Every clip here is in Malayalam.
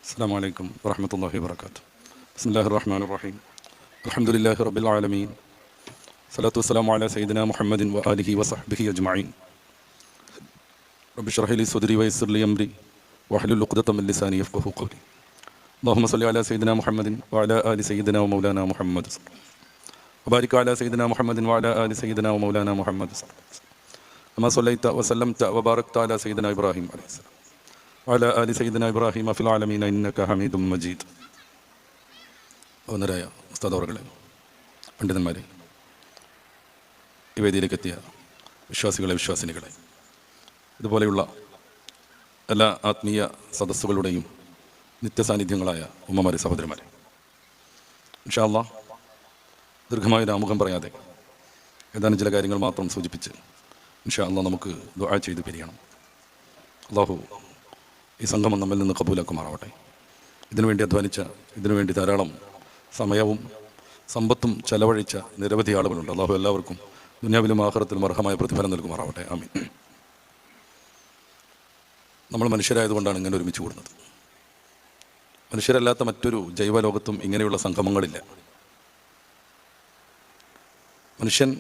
السلام عليكم ورحمة الله وبركاته. بسم الله الرحمن الرحيم. الحمد لله رب العالمين. الصلاة والسلام على سيدنا محمد وآله وصحبه أجمعين. رب اشرح لي صدري ويسر لي أمري واحلل عقدة من لساني يفقهوا قولي. اللهم صل على سيدنا محمد وعلى آل سيدنا ومولانا محمد وبارك على سيدنا محمد وعلى آل سيدنا ومولانا محمد كما صليت وسلمت وباركت على سيدنا إبراهيم عليه السلام وعلى آل سيدنا إبراهيم في العالمين إنك حميد مجيد. ഒന്നരായ ഉസ്താദ് അവറുകളെ, പണ്ഡിതന്മാരെ, ഈ വേദിയിലേക്കെത്തിയ വിശ്വാസികളെ, വിശ്വാസിനികളെ, ഇതുപോലെയുള്ള എല്ലാ ആത്മീയ സദസ്സുകളുടെയും നിത്യസാന്നിധ്യങ്ങളായ ഉമ്മമാരെ, സഹോദരന്മാരെ, ഇൻഷാ അല്ലാഹ് ദീർഘമായൊരു ആമുഖം പറയാതെ ഏതാനും ചില കാര്യങ്ങൾ മാത്രം സൂചിപ്പിച്ച് ഇൻഷാ അല്ലാഹ് നമുക്ക് ദുആ ചെയ്ത് പിരിയണം. അല്ലാഹു ഈ സംഗമം നമ്മിൽ നിന്ന് കബൂലാക്കുമാറാവട്ടെ. ഇതിനുവേണ്ടി അധ്വാനിച്ച, ഇതിനുവേണ്ടി ധാരാളം സമയവും സമ്പത്തും ചെലവഴിച്ച നിരവധി ആളുകളുണ്ട്. അല്ലാഹു എല്ലാവർക്കും ദുനിയാവിലും ആഖിറത്തിലും അർഹമായ പ്രതിഫലം നൽകുമാറാവട്ടെ. ആമീൻ. നമ്മൾ മനുഷ്യരായതുകൊണ്ടാണ് ഇങ്ങനെ ഒരുമിച്ച് കൂടുന്നത്. മനുഷ്യരല്ലാത്ത മറ്റൊരു ജൈവലോകത്തും ഇങ്ങനെയുള്ള സംഗമങ്ങളില്ല. മനുഷ്യൻ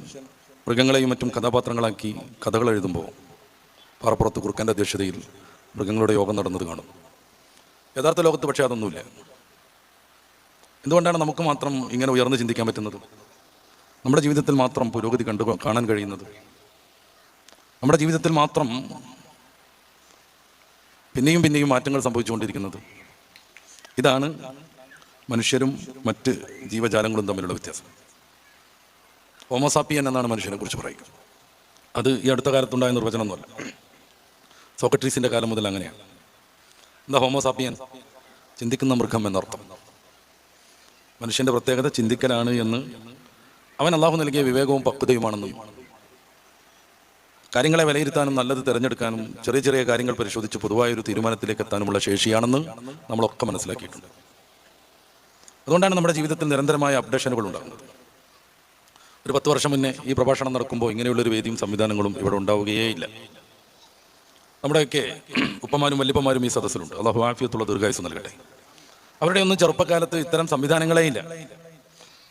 മൃഗങ്ങളെയും മറ്റും കഥാപാത്രങ്ങളാക്കി കഥകൾ എഴുതുമ്പോൾ പാറപ്പുറത്ത് കുറുക്കൻ്റെ അധ്യക്ഷതയിൽ മൃഗങ്ങളുടെ യോഗം നടന്നത് കാണും. യഥാർത്ഥ ലോകത്ത് പക്ഷേ അതൊന്നുമില്ല. എന്തുകൊണ്ടാണ് നമുക്ക് മാത്രം ഇങ്ങനെ ഉയർന്ന് ചിന്തിക്കാൻ പറ്റുന്നത്? നമ്മുടെ ജീവിതത്തിൽ മാത്രം പുരോഗതി കാണാൻ കഴിയുന്നത്? നമ്മുടെ ജീവിതത്തിൽ മാത്രം പിന്നെയും പിന്നെയും മാറ്റങ്ങൾ സംഭവിച്ചുകൊണ്ടിരിക്കുന്നത്? ഇതാണ് മനുഷ്യരും മറ്റ് ജീവജാലങ്ങളും തമ്മിലുള്ള വ്യത്യാസം. ഹോമോസാപ്പിയൻ എന്നാണ് മനുഷ്യനെ കുറിച്ച് പറയുക. അത് ഈ അടുത്ത കാലത്തുണ്ടായ നിർവചനമൊന്നുമല്ല. സോക്രട്ടീസിൻ്റെ കാലം മുതൽ അങ്ങനെയാണ്. എന്താ ഹോമോസാപ്പിയൻ? ചിന്തിക്കുന്ന മൃഗം എന്നർത്ഥം. മനുഷ്യൻ്റെ പ്രത്യേകത ചിന്തിക്കലാണ് എന്ന് അവൻ അള്ളാഹു നൽകിയ വിവേകവും പക്വതയുമാണെന്നും കാര്യങ്ങളെ വിലയിരുത്താനും നല്ലത് തിരഞ്ഞെടുക്കാനും ചെറിയ ചെറിയ കാര്യങ്ങൾ പരിശോധിച്ച് പൊതുവായൊരു തീരുമാനത്തിലേക്ക് എത്താനുമുള്ള ശേഷിയാണെന്ന് നമ്മളൊക്കെ മനസ്സിലാക്കിയിട്ടുണ്ട്. അതുകൊണ്ടാണ് നമ്മുടെ ജീവിതത്തിൽ നിരന്തരമായ അപ്ഡേഷനുകൾ ഉണ്ടാകുന്നത്. ഒരു 10 വർഷം മുന്നേ ഈ പ്രഭാഷണം നടക്കുമ്പോൾ ഇങ്ങനെയുള്ളൊരു വേദിയും സംവിധാനങ്ങളും ഇവിടെ ഉണ്ടാവുകയേയില്ല. നമ്മുടെയൊക്കെ ഉപ്പമാരും വല്യപ്പമാരും ഈ സദസ്സിലുണ്ട്. അല്ലാഹു ആഫിയത്തുള്ള ദീർഘായുസ്സ് നൽകട്ടെ. അവരുടെ ഒന്നും ചെറുപ്പകാലത്ത് ഇത്തരം സംവിധാനങ്ങളേ ഇല്ല.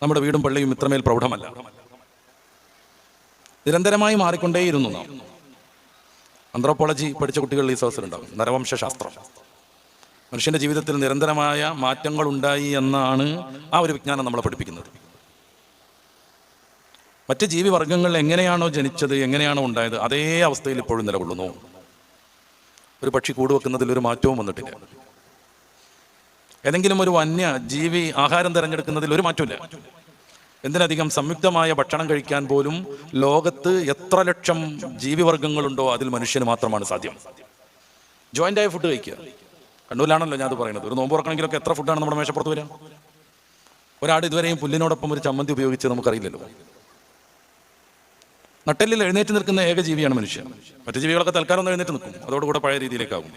നമ്മുടെ വീടും പള്ളിയും ഇത്രമേൽ പ്രൗഢമല്ല. നിരന്തരമായി മാറിക്കൊണ്ടേയിരുന്നു നാം. ആന്ത്രോപോളജി പഠിച്ച കുട്ടികൾ ഈ സദസ്സിലുണ്ടാകും. നരവംശാസ്ത്രം. മനുഷ്യൻ്റെ ജീവിതത്തിൽ നിരന്തരമായ മാറ്റങ്ങൾ ഉണ്ടായി എന്നാണ് ആ ഒരു വിജ്ഞാനം നമ്മളെ പഠിപ്പിക്കുന്നത്. മറ്റ് ജീവിവർഗങ്ങൾ എങ്ങനെയാണോ ജനിച്ചത്, എങ്ങനെയാണോ ഉണ്ടായത്, അതേ അവസ്ഥയിൽ ഇപ്പോഴും നിലകൊള്ളുന്നു. ഒരു പക്ഷി കൂട് വെക്കുന്നതിൽ ഒരു മാറ്റവും വന്നിട്ടില്ല. ഏതെങ്കിലും ഒരു വന്യ ജീവി ആഹാരം തിരഞ്ഞെടുക്കുന്നതിൽ ഒരു മാറ്റമില്ല. എന്തിനധികം സംയുക്തമായ ഭക്ഷണം കഴിക്കാൻ പോലും ലോകത്ത് എത്ര ലക്ഷം ജീവിവർഗങ്ങളുണ്ടോ അതിൽ മനുഷ്യന് മാത്രമാണ് സാധ്യം. ജോയിൻ്റായ ഫുഡ് കഴിക്കുക. കണ്ണൂരിലാണല്ലോ ഞാൻ അത് പറയുന്നത്. ഒരു നോമ്പ് തുറക്കണമെങ്കിലൊക്കെ എത്ര ഫുഡാണ് നമ്മുടെ മേശപ്പുറത്ത് വരിക? ഒരാട് ഇതുവരെയും പുല്ലിനോടൊപ്പം ഒരു ചമ്മന്തി ഉപയോഗിച്ച് നമുക്കറിയില്ലല്ലോ. നട്ടെല്ലിൽ എഴുന്നേറ്റ് നിൽക്കുന്ന ഏക ജീവിയാണ് മനുഷ്യൻ. മറ്റു ജീവികളൊക്കെ തൽക്കാലം ഒന്ന് എഴുന്നേറ്റ് നിൽക്കും, അതോടുകൂടെ പഴയ രീതിയിലേക്കാകും.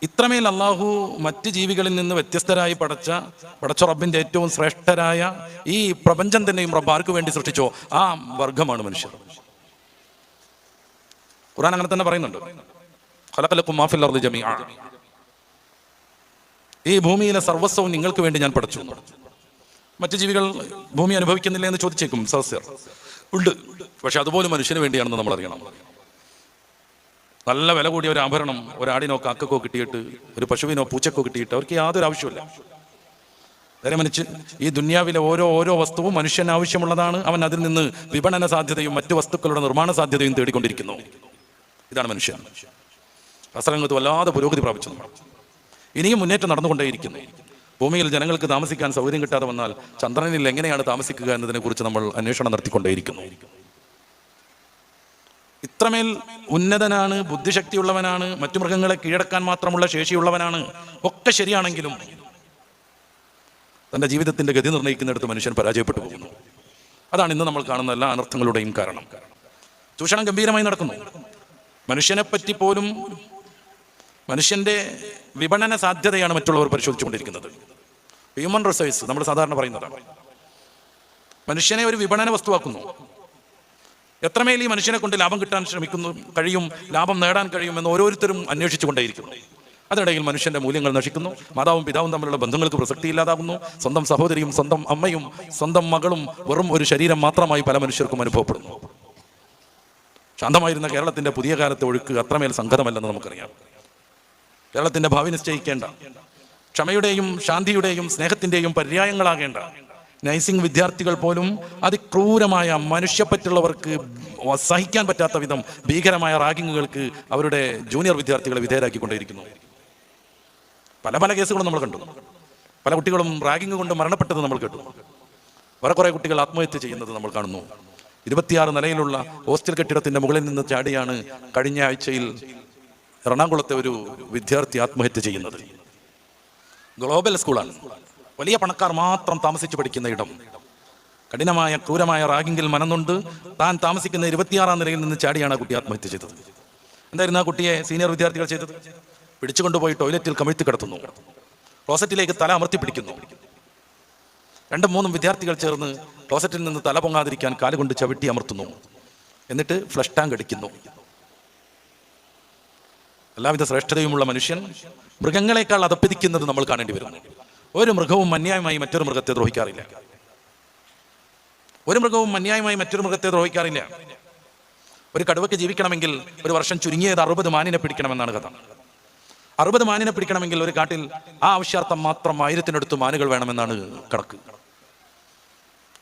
ഇത്രമേൽ അള്ളാഹു മറ്റ് ജീവികളിൽ നിന്ന് വ്യത്യസ്തരായി പടച്ച റബ്ബിന്റെ ഏറ്റവും ശ്രേഷ്ഠരായ ഈ പ്രപഞ്ചം തന്നെയും റബ്ബ് ആർക്ക് വേണ്ടി സൃഷ്ടിച്ചോ ആ വർഗമാണ് മനുഷ്യർ. ഖുർആൻ അങ്ങനെ തന്നെ പറയുന്നുണ്ട്. ഖലഖലക്കും മാ ഫിൽ അർദി ജമീഅ. ഈ ഭൂമിയിലെ സർവസ്വവും നിങ്ങൾക്ക് വേണ്ടി ഞാൻ പടച്ചു. മറ്റു ജീവികൾ ഭൂമി അനുഭവിക്കുന്നില്ല എന്ന് ചോദിച്ചേക്കും സദസ്യർ. ഉണ്ട്, പക്ഷെ അതുപോലും മനുഷ്യന് വേണ്ടിയാണെന്ന് നമ്മൾ അറിയണം. നല്ല വില കൂടിയ ഒരു ആഭരണം ഒരാടിനോ കാക്കക്കോ കിട്ടിയിട്ട്, ഒരു പശുവിനോ പൂച്ചക്കോ കിട്ടിയിട്ട് അവർക്ക് യാതൊരു ആവശ്യമില്ല. നേരെ മറിച്ച് ഈ ദുന്യാവിലെ ഓരോ വസ്തുവും മനുഷ്യന് ആവശ്യമുള്ളതാണ്. അവൻ അതിൽ നിന്ന് വിപണന സാധ്യതയും മറ്റു വസ്തുക്കളുടെ നിർമ്മാണ സാധ്യതയും തേടിക്കൊണ്ടിരിക്കുന്നു. ഇതാണ് മനുഷ്യൻ. ശാസ്ത്രരംഗത്ത് വല്ലാതെ പുരോഗതി പ്രാപിച്ചു. ഇനിയും മുന്നേറ്റം നടന്നുകൊണ്ടേയിരിക്കുന്നു. ഭൂമിയിൽ ജനങ്ങൾക്ക് താമസിക്കാൻ സൗകര്യം കിട്ടാതെ വന്നാൽ ചന്ദ്രനിൽ എങ്ങനെയാണ് താമസിക്കുക എന്നതിനെ കുറിച്ച് നമ്മൾ അന്വേഷണം നടത്തിക്കൊണ്ടേയിരിക്കുന്നു. ഇത്രമേൽ ഉന്നതനാണ്, ബുദ്ധിശക്തിയുള്ളവനാണ്, മറ്റു മൃഗങ്ങളെ കീഴടക്കാൻ മാത്രമുള്ള ശേഷിയുള്ളവനാണ്. ഒക്കെ ശരിയാണെങ്കിലും തൻ്റെ ജീവിതത്തിന്റെ ഗതി നിർണ്ണയിക്കുന്നിടത്ത് മനുഷ്യൻ പരാജയപ്പെട്ടു പോകുന്നു. അതാണ് ഇന്ന് നമ്മൾ കാണുന്ന എല്ലാ അനർത്ഥങ്ങളുടെയും കാരണം. ചൂഷണം ഗംഭീരമായി നടക്കുന്നു. മനുഷ്യനെപ്പറ്റി പോലും മനുഷ്യന്റെ വിപണന സാധ്യതയാണ് മറ്റുള്ളവർ പരിശോധിച്ചുകൊണ്ടിരിക്കുന്നത്. ഹ്യൂമൻ റിസോഴ്സ് നമ്മൾ സാധാരണ പറയുന്നതാണ്. മനുഷ്യനെ ഒരു വിപണന വസ്തുവാക്കുന്നു. എത്രമേൽ ഈ മനുഷ്യനെ കൊണ്ട് ലാഭം കിട്ടാൻ കഴിയും, ലാഭം നേടാൻ കഴിയുമെന്ന് ഓരോരുത്തരും അന്വേഷിച്ചു കൊണ്ടേയിരിക്കുന്നു. അതിനിടയിൽ മനുഷ്യന്റെ മൂല്യങ്ങൾ നശിക്കുന്നു. മാതാവും പിതാവും തമ്മിലുള്ള ബന്ധങ്ങൾക്ക് പ്രസക്തിയില്ലാതാകുന്നു. സ്വന്തം സഹോദരിയും സ്വന്തം അമ്മയും സ്വന്തം മകളും വെറും ഒരു ശരീരം മാത്രമായി പല മനുഷ്യർക്കും അനുഭവപ്പെടുന്നു. ശാന്തമായിരുന്ന കേരളത്തിന്റെ പുതിയ കാലത്തെ ഒഴുക്ക് അത്രമേൽ സംഘടമല്ലെന്ന് നമുക്കറിയാം. കേരളത്തിന്റെ ഭാവി നിശ്ചയിക്കേണ്ട, ക്ഷമയുടെയും ശാന്തിയുടെയും സ്നേഹത്തിന്റെയും പര്യായങ്ങളാകേണ്ട നഴ്സിംഗ് വിദ്യാർത്ഥികൾ പോലും അതിക്രൂരമായ മനുഷ്യപ്പറ്റുള്ളവർക്ക് സഹിക്കാൻ പറ്റാത്ത വിധം ഭീകരമായ റാഗിങ്ങുകൾക്ക് അവരുടെ ജൂനിയർ വിദ്യാർത്ഥികളെ വിധേയരാക്കിക്കൊണ്ടേയിരിക്കുന്നു. പല പല കേസുകളും നമ്മൾ കണ്ടു. പല കുട്ടികളും റാഗിങ് കൊണ്ട് മരണപ്പെട്ടത് നമ്മൾ കേട്ടു. വേറെ കുറെ കുട്ടികൾ ആത്മഹത്യ ചെയ്യുന്നത് നമ്മൾ കാണുന്നു. 26 നിലയിലുള്ള ഹോസ്റ്റൽ കെട്ടിടത്തിന്റെ മുകളിൽ നിന്ന് ചാടിയാണ് കഴിഞ്ഞ ആഴ്ചയിൽ എറണാകുളത്തെ ഒരു വിദ്യാർത്ഥി ആത്മഹത്യ ചെയ്യുന്നത്. ഗ്ലോബൽ സ്കൂളാണ്, വലിയ പണക്കാർ മാത്രം താമസിച്ച് പഠിക്കുന്ന ഇടം. കഠിനമായ ക്രൂരമായ റാഗിങ്ങിൽ മനംനൊണ്ട് താൻ താമസിക്കുന്ന 26-ാം നിലയിൽ നിന്ന് ചാടിയാണ് ആ കുട്ടി ആത്മഹത്യ ചെയ്തത്. എന്തായിരുന്നു ആ കുട്ടിയെ സീനിയർ വിദ്യാർത്ഥികൾ ചെയ്തത്? പിടിച്ചുകൊണ്ടുപോയി ടോയ്ലറ്റിൽ കമിഴ്ത്തി കിടത്തുന്നു, ക്ലോസറ്റിലേക്ക് തല അമർത്തി പിടിക്കുന്നു. 2-3 വിദ്യാർത്ഥികൾ ചേർന്ന് ക്ലോസറ്റിൽ നിന്ന് തല പൊങ്ങാതിരിക്കാൻ കാലുകൊണ്ട് ചവിട്ടി അമർത്തുന്നു. എന്നിട്ട് ഫ്ലഷ് ടാങ്ക് അടിക്കുന്നു. എല്ലാവിധ ശ്രേഷ്ഠതയുമുള്ള മനുഷ്യൻ മൃഗങ്ങളെക്കാൾ അതപ്പതിക്കുന്നത് നമ്മൾ കാണേണ്ടി വരുന്നു. ഒരു മൃഗവും അന്യായമായി മറ്റൊരു മൃഗത്തെ ദ്രോഹിക്കാറില്ല. ഒരു മൃഗവും അന്യായമായി മറ്റൊരു മൃഗത്തെ ദ്രോഹിക്കാറില്ല. ഒരു കടുവയ്ക്ക് ജീവിക്കണമെങ്കിൽ ഒരു വർഷം ചുരുങ്ങിയത് 60 മാനിനെ പിടിക്കണമെന്നാണ് കഥ. 60 മാനിനെ പിടിക്കണമെങ്കിൽ ഒരു കാട്ടിൽ ആ ആവശ്യാർത്ഥം മാത്രം 1000-നടുത്ത് മാനുകൾ വേണമെന്നാണ് കണക്ക്.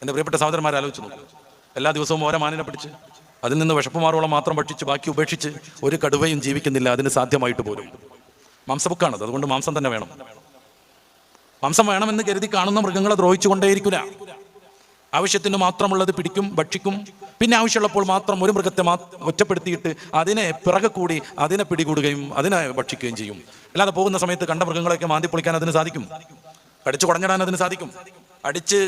എൻ്റെ പ്രിയപ്പെട്ട സഹോദരന്മാരെ ആലോചിച്ച് നോക്കൂ. എല്ലാ ദിവസവും ഓരോ മാനിനെ പിടിച്ച് അതിൽ നിന്ന് വിശപ്പുമാറോളം മാത്രം ഭക്ഷിച്ച് ബാക്കി ഉപേക്ഷിച്ച് ഒരു കടുവയും ജീവിക്കുന്നില്ല. അതിന് സാധ്യമായിട്ട് പോലും. മാംസബുക്കാണത്, അതുകൊണ്ട് മാംസം തന്നെ വേണം. മാംസം വേണമെന്ന് കരുതി കാണുന്ന മൃഗങ്ങളെ ദ്രോഹിച്ചു കൊണ്ടേയിരിക്കില്ല. ആവശ്യത്തിന് മാത്രമുള്ളത് പിടിക്കും, ഭക്ഷിക്കും. പിന്നെ ആവശ്യമുള്ളപ്പോൾ മാത്രം ഒരു മൃഗത്തെ ഒറ്റപ്പെടുത്തിയിട്ട് അതിനെ പിറകെ കൂടി അതിനെ പിടികൂടുകയും അതിനെ ഭക്ഷിക്കുകയും ചെയ്യും. അല്ലാതെ പോകുന്ന സമയത്ത് കണ്ട മൃഗങ്ങളെയൊക്കെ മാന്തി പൊളിക്കാൻ അതിന് സാധിക്കും, കടിച്ചു കുടഞ്ഞിടാൻ അതിന് സാധിക്കും, അടിച്ച്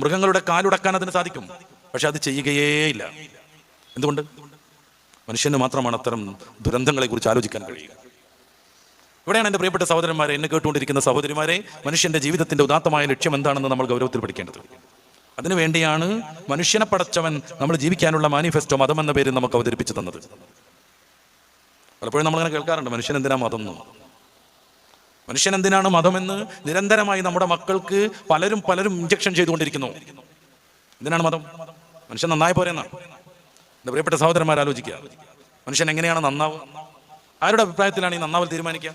മൃഗങ്ങളുടെ കാലുടക്കാൻ അതിന് സാധിക്കും. പക്ഷെ അത് ചെയ്യുകയേയില്ല. എന്തുകൊണ്ട്? മനുഷ്യന് മാത്രമാണ് അത്തരം ദുരന്തങ്ങളെ കുറിച്ച് ആലോചിക്കാൻ കഴിയുക. ഇവിടെയാണ് എൻ്റെ പ്രിയപ്പെട്ട സഹോദരന്മാരെ, എന്നെ കേട്ടുകൊണ്ടിരിക്കുന്ന സഹോദരിമാരെ, മനുഷ്യന്റെ ജീവിതത്തിന്റെ ഉദാത്തമായ ലക്ഷ്യം എന്താണെന്ന് നമ്മൾ ഗൗരവത്തിൽ പഠിക്കേണ്ടത്. അതിനുവേണ്ടിയാണ് മനുഷ്യനെ പടച്ചവൻ നമ്മൾ ജീവിക്കാനുള്ള മാനിഫെസ്റ്റോ മതം എന്ന പേരിൽ നമുക്ക് അവതരിപ്പിച്ചു തന്നത്. പലപ്പോഴും നമ്മളിങ്ങനെ കേൾക്കാറുണ്ട്, മനുഷ്യൻ എന്തിനാ മതം എന്ന്. മനുഷ്യൻ എന്തിനാണ് മതമെന്ന് നിരന്തരമായി നമ്മുടെ മക്കൾക്ക് പലരും ഇഞ്ചക്ഷൻ ചെയ്തുകൊണ്ടിരിക്കുന്നു. എന്തിനാണ് മതം? മനുഷ്യൻ നന്നായി പോരെന്നാണ്. എൻ്റെ പ്രിയപ്പെട്ട സഹോദരന്മാർ ആലോചിക്കുക, മനുഷ്യൻ എങ്ങനെയാണ് നന്നാവുക? ആരുടെ അഭിപ്രായത്തിലാണ് ഈ നന്നാവൽ തീരുമാനിക്കുക?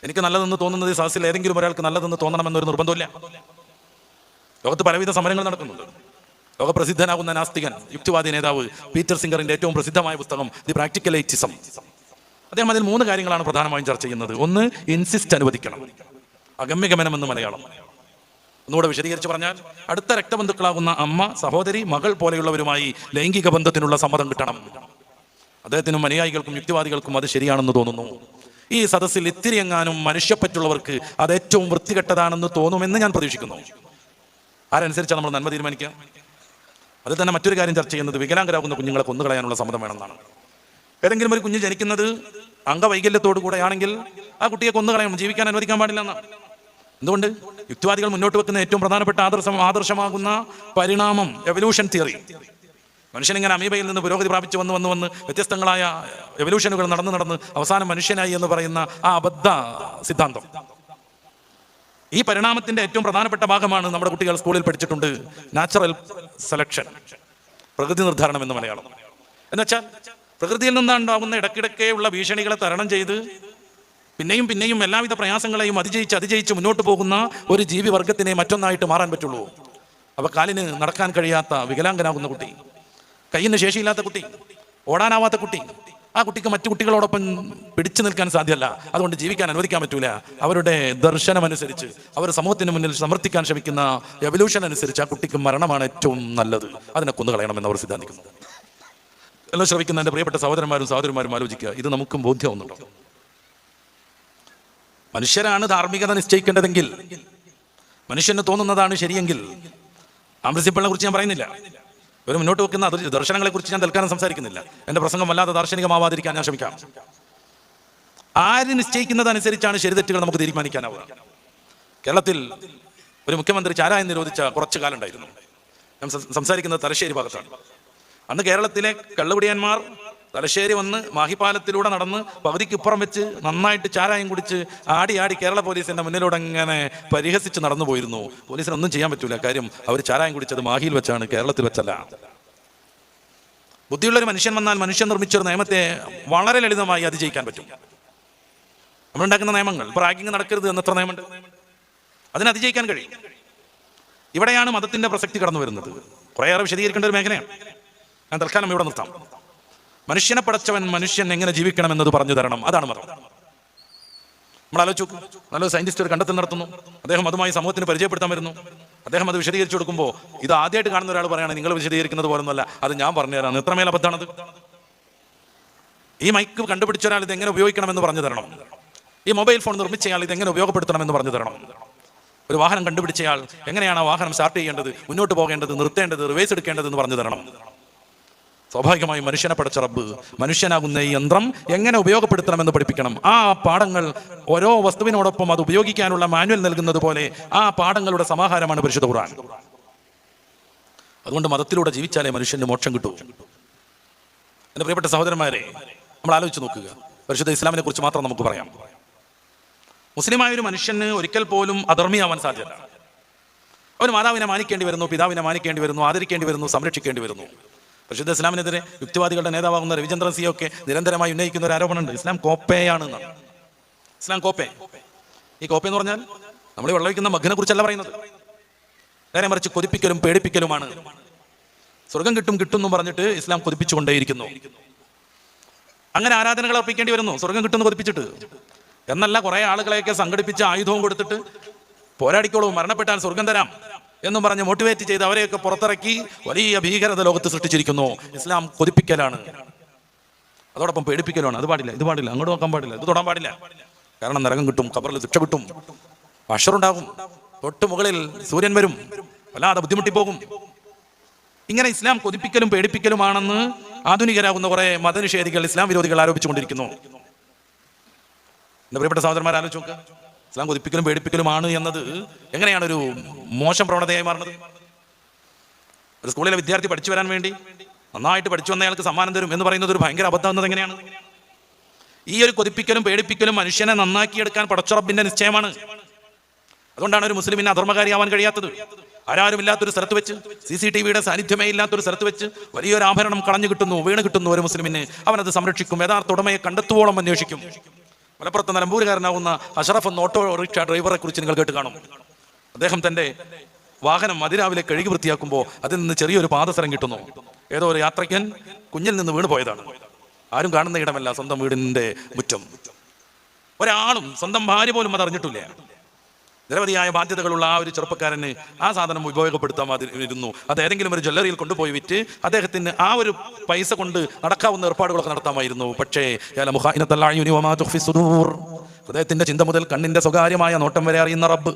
എനിക്ക് നല്ലതെന്ന് തോന്നുന്നത് സദസ്സിൽ ഏതെങ്കിലും ഒരാൾക്ക് നല്ലതെന്ന് തോന്നണമെന്നൊരു നിർബന്ധമില്ല. ലോകത്ത് പലവിധ സമരങ്ങൾ നടക്കുന്നുണ്ട്. ലോകപ്രസിദ്ധനാകുന്ന നാസ്തികൻ, യുക്തിവാദി നേതാവ് പീറ്റർ സിംഗറിന്റെ ഏറ്റവും പ്രസിദ്ധമായ പുസ്തകം ദി പ്രാക്ടിക്കൽ എയ്റ്റിസം. അദ്ദേഹം അതിൽ 3 കാര്യങ്ങളാണ് പ്രധാനമായും ചർച്ച ചെയ്യുന്നത്. ഒന്ന്, ഇൻസിസ്റ്റ് അനുവദിക്കണം, അഗമ്യഗമനം എന്ന് മലയാളം. ഒന്നുകൂടെ വിശദീകരിച്ച് പറഞ്ഞാൽ, അടുത്ത രക്തബന്ധുക്കളാകുന്ന അമ്മ, സഹോദരി, മകൾ പോലെയുള്ളവരുമായി ലൈംഗിക ബന്ധത്തിനുള്ള സമ്മതം കിട്ടണം. അദ്ദേഹത്തിനും അനുയായികൾക്കും യുക്തിവാദികൾക്കും അത് ശരിയാണെന്ന് തോന്നുന്നു. ഈ സദസ്സിൽ ഇത്തിരി എങ്ങാനും മനുഷ്യപ്പറ്റുള്ളവർക്ക് അത് ഏറ്റവും വൃത്തികെട്ടതാണെന്ന് തോന്നുമെന്ന് ഞാൻ പ്രതീക്ഷിക്കുന്നു. ആരനുസരിച്ചാണ് നമ്മൾ നന്മ തീരുമാനിക്കുക? അതിൽ തന്നെ മറ്റൊരു കാര്യം ചർച്ച ചെയ്യുന്നത് വികലാംഗരാകുന്ന കുഞ്ഞുങ്ങളെ കൊന്നുകളയാനുള്ള സമ്മതം വേണമെന്നാണ്. ഏതെങ്കിലും ഒരു കുഞ്ഞ് ജനിക്കുന്നത് അംഗവൈകല്യത്തോടു കൂടെയാണെങ്കിൽ ആ കുട്ടിയെ കൊന്നുകളയണം, ജീവിക്കാൻ അനുവദിക്കാൻ പാടില്ല എന്നാണ്. എന്തുകൊണ്ട്? യുക്തിവാദികൾ മുന്നോട്ട് വെക്കുന്ന ഏറ്റവും പ്രധാനപ്പെട്ട ആദർശമാകുന്ന പരിണാമം, എവല്യൂഷൻ തിയറി. മനുഷ്യനിങ്ങനെ അമീബയിൽ നിന്ന് പുരോഗതി പ്രാപിച്ച് വന്ന് വ്യത്യസ്തങ്ങളായ എവല്യൂഷനുകൾ നടന്ന് അവസാനം മനുഷ്യനായി എന്ന് പറയുന്ന ആ അബദ്ധ സിദ്ധാന്തം. ഈ പരിണാമത്തിന്റെ ഏറ്റവും പ്രധാനപ്പെട്ട ഭാഗമാണ് നമ്മുടെ കുട്ടികൾ സ്കൂളിൽ പഠിച്ചിട്ടുണ്ട്, നാച്ചുറൽ സെലക്ഷൻ, പ്രകൃതി നിർദ്ധാരണം എന്ന് മലയാളം. എന്നുവെച്ചാൽ പ്രകൃതിയിൽ നിന്നുണ്ടാകുന്ന ഇടയ്ക്കിടയ്ക്കുള്ള ഭീഷണികളെ തരണം ചെയ്ത് പിന്നെയും എല്ലാവിധ പ്രയാസങ്ങളെയും അതിജയിച്ച് മുന്നോട്ട് പോകുന്ന ഒരു ജീവിവർഗത്തിനെ മറ്റൊന്നായിട്ട് മാറാൻ പറ്റുള്ളൂ. അപ്പൊ കാലിന് നടക്കാൻ കഴിയാത്ത വികലാംഗനാകുന്ന കുട്ടി, കയ്യിന് ശേഷിയില്ലാത്ത കുട്ടി, ഓടാനാവാത്ത കുട്ടി, ആ കുട്ടിക്ക് മറ്റു കുട്ടികളോടൊപ്പം പിടിച്ചു നിൽക്കാൻ സാധ്യമല്ല. അതുകൊണ്ട് ജീവിക്കാൻ അനുവദിക്കാൻ പറ്റൂല. അവരുടെ ദർശനമനുസരിച്ച്, അവർ സമൂഹത്തിന് മുന്നിൽ സമർത്ഥിക്കാൻ ശ്രമിക്കുന്ന എവല്യൂഷൻ അനുസരിച്ച് ആ കുട്ടിക്ക് മരണമാണ് ഏറ്റവും നല്ലത്. അതിനെ കൊന്നുകളയണമെന്ന് അവർ സിദ്ധാന്തിക്കുന്നു. എല്ലാം ശ്രമിക്കുന്ന എൻ്റെ പ്രിയപ്പെട്ട സഹോദരന്മാരും ആലോചിക്കുക, ഇത് നമുക്കും ബോധ്യമാവുന്നുണ്ടോ? മനുഷ്യരാണ് ധാർമ്മികത നിശ്ചയിക്കേണ്ടതെങ്കിൽ, മനുഷ്യന് തോന്നുന്നതാണ് ശരിയെങ്കിൽ, ആ പ്രിൻസിപ്പിളിനെ കുറിച്ച് ഞാൻ പറയുന്നില്ല. ഇവർ മുന്നോട്ട് വെക്കുന്ന ദർശനങ്ങളെ കുറിച്ച് ഞാൻ തൽക്കാലം സംസാരിക്കുന്നില്ല. എൻ്റെ പ്രസംഗം വല്ലാതെ ദാർശനികമാവാതിരിക്കാൻ ഞാൻ ശ്രമിക്കാം. ആര് നിശ്ചയിക്കുന്നതനുസരിച്ചാണ് ശരിതെറ്റുകൾ നമുക്ക് തീരുമാനിക്കാനാവുക. കേരളത്തിൽ ഒരു മുഖ്യമന്ത്രി ചാരായം നിരോധിച്ച കുറച്ചു കാലം ഉണ്ടായിരുന്നു. ഞാൻ സംസാരിക്കുന്നത് തലശ്ശേരി ഭാഗത്താണ്. അന്ന് കേരളത്തിലെ കള്ളുകുടിയന്മാർ തലശ്ശേരി വന്ന് മാഹിപ്പാലത്തിലൂടെ നടന്ന് പകുതിക്കിപ്പുറം വെച്ച് നന്നായിട്ട് ചാരായം കുടിച്ച് ആടി ആടി കേരള പോലീസിന്റെ മുന്നിലൂടെ അങ്ങനെ പരിഹസിച്ച് നടന്നു പോയിരുന്നു. പോലീസിനൊന്നും ചെയ്യാൻ പറ്റൂല. കാര്യം അവർ ചാരായം കുടിച്ചത് മാഹിയിൽ വെച്ചാണ്, കേരളത്തിൽ വെച്ചല്ല. ബുദ്ധിയുള്ളൊരു മനുഷ്യൻ വന്നാൽ മനുഷ്യൻ നിർമ്മിച്ചൊരു നിയമത്തെ വളരെ ലളിതമായി അതിജയിക്കാൻ പറ്റും. നമ്മളുണ്ടാക്കുന്ന നിയമങ്ങൾ, ഇപ്പോൾ റാഗിങ് നടക്കരുത് എന്നത്ര നിയമമുണ്ട്, അതിന് അതിജയിക്കാൻ കഴിയും. ഇവിടെയാണ് മതത്തിന്റെ പ്രസക്തി കടന്നു വരുന്നത്. കുറേയേറെ വിശദീകരിക്കേണ്ട ഒരു മേഖലയാണ്. ഞാൻ തൽക്കാലം ഇവിടെ നിർത്താം. മനുഷ്യനെ പടച്ചവൻ മനുഷ്യൻ എങ്ങനെ ജീവിക്കണം എന്നത് പറഞ്ഞു തരണം, അതാണ് മതം. നമ്മൾ ആലോചിച്ചു, നല്ലൊരു സയന്റിസ്റ്റ് ഒരു കണ്ടെത്തൽ നടത്തുന്നു, അദ്ദേഹം അതുമായി സമൂഹത്തിന് പരിചയപ്പെടുത്താൻ വരുന്നു. അദ്ദേഹം അത് വിശദീകരിച്ചു കൊടുക്കുമ്പോൾ ഇത് ആദ്യമായിട്ട് കാണുന്ന ഒരാൾ പറയാണ്, നിങ്ങൾ വിശദീകരിക്കുന്നത് പോലൊന്നുമല്ല, അത് ഞാൻ പറഞ്ഞു തരാം. എത്രമേൽ അബദ്ധമാണത്. ഈ മൈക്ക് കണ്ടുപിടിച്ച ഒരാൾ ഇത് എങ്ങനെ ഉപയോഗിക്കണമെന്ന് പറഞ്ഞു തരണം. ഈ മൊബൈൽ ഫോൺ നിർമ്മിച്ചയാൾ ഇത് എങ്ങനെ ഉപയോഗപ്പെടുത്തണമെന്ന് പറഞ്ഞു തരണം. ഒരു വാഹനം കണ്ടുപിടിച്ചയാൾ എങ്ങനെയാണ് ആ വാഹനം സ്റ്റാർട്ട് ചെയ്യേണ്ടത്, മുന്നോട്ട് പോകേണ്ടത്, നിർത്തേണ്ടത്, റിവേഴ്സ് എടുക്കേണ്ടത് എന്ന് പറഞ്ഞു തരണം. സ്വാഭാവികമായും മനുഷ്യനെ പടച്ച റബ്ബ് മനുഷ്യനാകുന്ന ഈ യന്ത്രം എങ്ങനെ ഉപയോഗപ്പെടുത്തണമെന്ന് പഠിപ്പിക്കണം. ആ പാഠങ്ങൾ ഓരോ വസ്തുവിനോടൊപ്പം അത് ഉപയോഗിക്കാനുള്ള മാനുവൽ നൽകുന്നത് പോലെ ആ പാഠങ്ങളുടെ സമാഹാരമാണ് പരിശുദ്ധ ഖുർആൻ. അതുകൊണ്ട് മതത്തിലൂടെ ജീവിച്ചാലേ മനുഷ്യന് മോക്ഷം കിട്ടൂ. എൻ്റെ പ്രിയപ്പെട്ട സഹോദരന്മാരെ, നമ്മൾ ആലോചിച്ച് നോക്കുക. പരിശുദ്ധ ഇസ്ലാമിനെ കുറിച്ച് മാത്രം നമുക്ക് പറയാം. മുസ്ലിമായ ഒരു മനുഷ്യന് ഒരിക്കൽ പോലും അധർമ്മിയാവാൻ സാധ്യത. അവന് മാതാവിനെ മാനിക്കേണ്ടി വരുന്നു, പിതാവിനെ മാനിക്കേണ്ടി വരുന്നു, ആദരിക്കേണ്ടി വരുന്നു, സംരക്ഷിക്കേണ്ടി വരുന്നു. പരിശുദ്ധ ഇസ്ലാമിനെതിരെ യുക്തിവാദികളുടെ നേതാവാകുന്ന രവിചന്ദ്രൻ സിയെ ഒക്കെ നിരന്തരമായി ഉന്നയിക്കുന്ന ഒരു ആരോപണമുണ്ട്, ഇസ്ലാം കോപ്പയാണെന്നാണ്. ഇസ്ലാം കോപ്പേ. ഈ കോപ്പ എന്ന് പറഞ്ഞാൽ നമ്മൾ വെള്ളം വയ്ക്കുന്ന മഗ്ഗിനെ കുറിച്ചല്ല പറയുന്നത്, നേരെ മറിച്ച് കൊതിപ്പിക്കലും പേടിപ്പിക്കലുമാണ്. സ്വർഗം കിട്ടും എന്ന് പറഞ്ഞിട്ട് ഇസ്ലാം കൊതിപ്പിച്ചുകൊണ്ടേയിരിക്കുന്നു. അങ്ങനെ ആരാധനകൾ അർപ്പിക്കേണ്ടി വരുന്നു സ്വർഗം കിട്ടുമെന്ന് കൊതിപ്പിച്ചിട്ട്. എന്നല്ല, കുറെ ആളുകളെയൊക്കെ സംഘടിപ്പിച്ച് ആയുധവും കൊടുത്തിട്ട് പോരാടിക്കോളൂ, മരണപ്പെട്ടാൽ സ്വർഗം തരാം എന്നും പറഞ്ഞ് മോട്ടിവേറ്റ് ചെയ്ത് അവരെയൊക്കെ പുറത്തിറക്കി വലിയ ഭീകരത ലോകത്ത് സൃഷ്ടിച്ചിരിക്കുന്നു. ഇസ്ലാം കൊതിപ്പിക്കലാണ്, അതോടൊപ്പം പേടിപ്പിക്കലാണ്. അത് പാടില്ല, ഇത് പാടില്ല, അങ്ങോട്ട് നോക്കാൻ പാടില്ല, ഇത് തൊടാൻ പാടില്ല. കാരണം നരകം കിട്ടും, ഖബറിൽ ശിക്ഷ കിട്ടും, ഹശ്റുണ്ടാകും, തൊട്ട് മുകളിൽ സൂര്യൻ വരും, വല്ലാതെ ബുദ്ധിമുട്ടിപ്പോകും. ഇങ്ങനെ ഇസ്ലാം കൊതിപ്പിക്കലും പേടിപ്പിക്കലുമാണെന്ന് ആധുനികരാകുന്ന കുറെ മതനിഷേധികൾ, ഇസ്ലാം വിരോധികൾ ആരോപിച്ചുകൊണ്ടിരിക്കുന്നു. എൻ്റെ പ്രിയപ്പെട്ട സഹോദരന്മാർ ആലോചിച്ച് നോക്കുക. ഇസ്ലാം കൊതിപ്പിക്കലും പേടിപ്പിക്കലുമാണ് എന്നത് എങ്ങനെയാണ് ഒരു മോശം പ്രവണതയായി മാറുന്നത്? ഒരു സ്കൂളിലെ വിദ്യാർത്ഥി പഠിച്ചു വരാൻ വേണ്ടി നന്നായിട്ട് പഠിച്ചു വന്നയാൾക്ക് സമ്മാനം തരും എന്ന് പറയുന്നത് ഒരു ഭയങ്കര അബദ്ധം എന്നത് എങ്ങനെയാണ്? ഈ ഒരു കൊതിപ്പിക്കലും പേടിപ്പിക്കലും മനുഷ്യനെ നന്നാക്കിയെടുക്കാൻ പടച്ച റബ്ബിന്റെ നിശ്ചയമാണ്. അതുകൊണ്ടാണ് ഒരു മുസ്ലിമിന് അധർമ്മകാരിയാവാൻ കഴിയാത്തത്. ആരാരുമില്ലാത്തൊരു സ്ഥലത്ത് വെച്ച്, CCTVയുടെ സാന്നിധ്യമേ ഇല്ലാത്തൊരു സ്ഥലത്ത് വെച്ച് വലിയൊരു ആഭരണം കളഞ്ഞു കിട്ടുന്നു, വീണ് കിട്ടുന്നു ഒരു മുസ്ലിമിന്, അവനത് സംരക്ഷിക്കും, യഥാർത്ഥ ഉടമയെ കണ്ടെത്തുവോളം അന്വേഷിക്കും. മലപ്പുറത്ത് നിലമ്പൂരുകാരനാവുന്ന അഷറഫ് എന്ന ഓട്ടോറിക്ഷ ഡ്രൈവറെ കുറിച്ച് നിങ്ങൾ കേട്ട് കാണും. അദ്ദേഹം തന്റെ വാഹനം അതിരാവിലെ കഴുകി വൃത്തിയാക്കുമ്പോൾ അതിൽ നിന്ന് ചെറിയൊരു പാദസരം കിട്ടുന്നു. ഏതോ ഒരു യാത്രയ്ക്കൻ കുഞ്ഞിൽ നിന്ന് വീണ് പോയതാണ്. ആരും കാണുന്ന ഇടമല്ല, സ്വന്തം വീടിന്റെ മുറ്റം. ഒരാളും, സ്വന്തം ഭാര്യ പോലും അത് അറിഞ്ഞിട്ടില്ല. നിരവധിയായ ബാധ്യതകളുള്ള ആ ഒരു ചെറുപ്പക്കാരന് ആ സാധനം ഉപയോഗപ്പെടുത്താമായിരുന്നു. അത് ഏതെങ്കിലും ഒരു ജ്വല്ലറിയിൽ കൊണ്ടുപോയി വിറ്റ് അദ്ദേഹത്തിന് ആ ഒരു പൈസ കൊണ്ട് നടക്കാവുന്ന ഏർപ്പാടുകളൊക്കെ നടത്താമായിരുന്നു. പക്ഷേ ഹൃദയത്തിന്റെ ചിന്ത മുതൽ കണ്ണിന്റെ സ്വകാര്യമായ നോട്ടം വരെ അറിയുന്ന റബ്ബ്,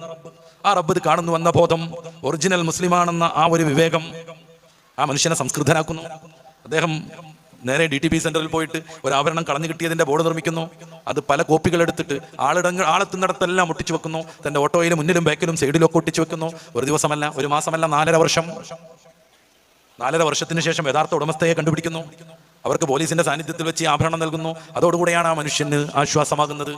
ആ റബ്ബ് ഇത് കാണുന്നുവെന്ന ബോധം, ഒറിജിനൽ മുസ്ലിമാണെന്ന ആ ഒരു വിവേകം ആ മനുഷ്യനെ സംസ്കൃതനാക്കുന്നു. അദ്ദേഹം നേരെ DTP സെന്ററിൽ പോയിട്ട് ഒരു ആഭരണം കളഞ്ഞു കിട്ടിയതിന്റെ ബോർഡ് നിർമ്മിക്കുന്നു. അത് പല കോപ്പികൾ എടുത്തിട്ട് ആളെത്തുന്നിടത്തെല്ലാം ഒട്ടിച്ചു വെക്കുന്നു. തന്റെ ഓട്ടോയിലും മുന്നിലും ബാക്കിലും സൈഡിലൊക്കെ ഒട്ടിച്ചു വെക്കുന്നു. ഒരു ദിവസമല്ല, ഒരു മാസമല്ല, 4.5 വർഷം. 4.5 വർഷത്തിന് ശേഷം യഥാർത്ഥ ഉടമസ്ഥയെ കണ്ടുപിടിക്കുന്നു. അവർക്ക് പോലീസിന്റെ സാന്നിധ്യത്തിൽ വെച്ച് ആഭരണം നൽകുന്നു. അതോടുകൂടെയാണ് ആ മനുഷ്യന് ആശ്വാസമാകുന്നത്.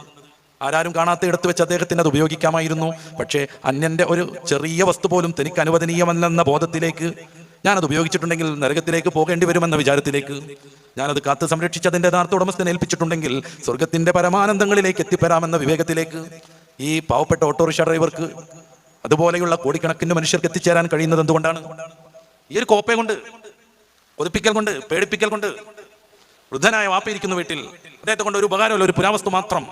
ആരാരും കാണാത്ത ഇടത്ത് വെച്ച് അദ്ദേഹത്തിന് അത് ഉപയോഗിക്കാമായിരുന്നു. പക്ഷേ അന്യന്റെ ഒരു ചെറിയ വസ്തു പോലും തനിക്ക് അനുവദനീയമല്ലെന്ന ബോധത്തിലേക്ക്, ഞാനത് ഉപയോഗിച്ചിട്ടുണ്ടെങ്കിൽ നരകത്തിലേക്ക് പോകേണ്ടി വരുമെന്ന വിചാരത്തിലേക്ക്, ഞാനത് കാത്ത് സംരക്ഷിച്ച് അതിൻ്റെ യഥാർത്ഥ ഉടമസ്ഥനെ ഏൽപ്പിച്ചിട്ടുണ്ടെങ്കിൽ സ്വർഗത്തിന്റെ പരമാനന്ദങ്ങളിലേക്ക് എത്തിപ്പെടാമെന്ന വിവേകത്തിലേക്ക് ഈ പാവപ്പെട്ട ഓട്ടോറിക്ഷ ഡ്രൈവർക്ക്, അതുപോലെയുള്ള കോടിക്കണക്കിന് മനുഷ്യർക്ക് എത്തിച്ചേരാൻ കഴിയുന്നത് എന്തുകൊണ്ടാണ്? ഈ ഒരു കോപ്പ കൊണ്ട്, കൊതിപ്പിക്കൽ കൊണ്ട്, പേടിപ്പിക്കൽ കൊണ്ട്. വൃദ്ധനായ വാപ്പയിരിക്കുന്നു വീട്ടിൽ, അദ്ദേഹത്തെ കൊണ്ട് ഒരു ഉപകാരമല്ല, ഒരു പുരാവസ്തു മാത്രം.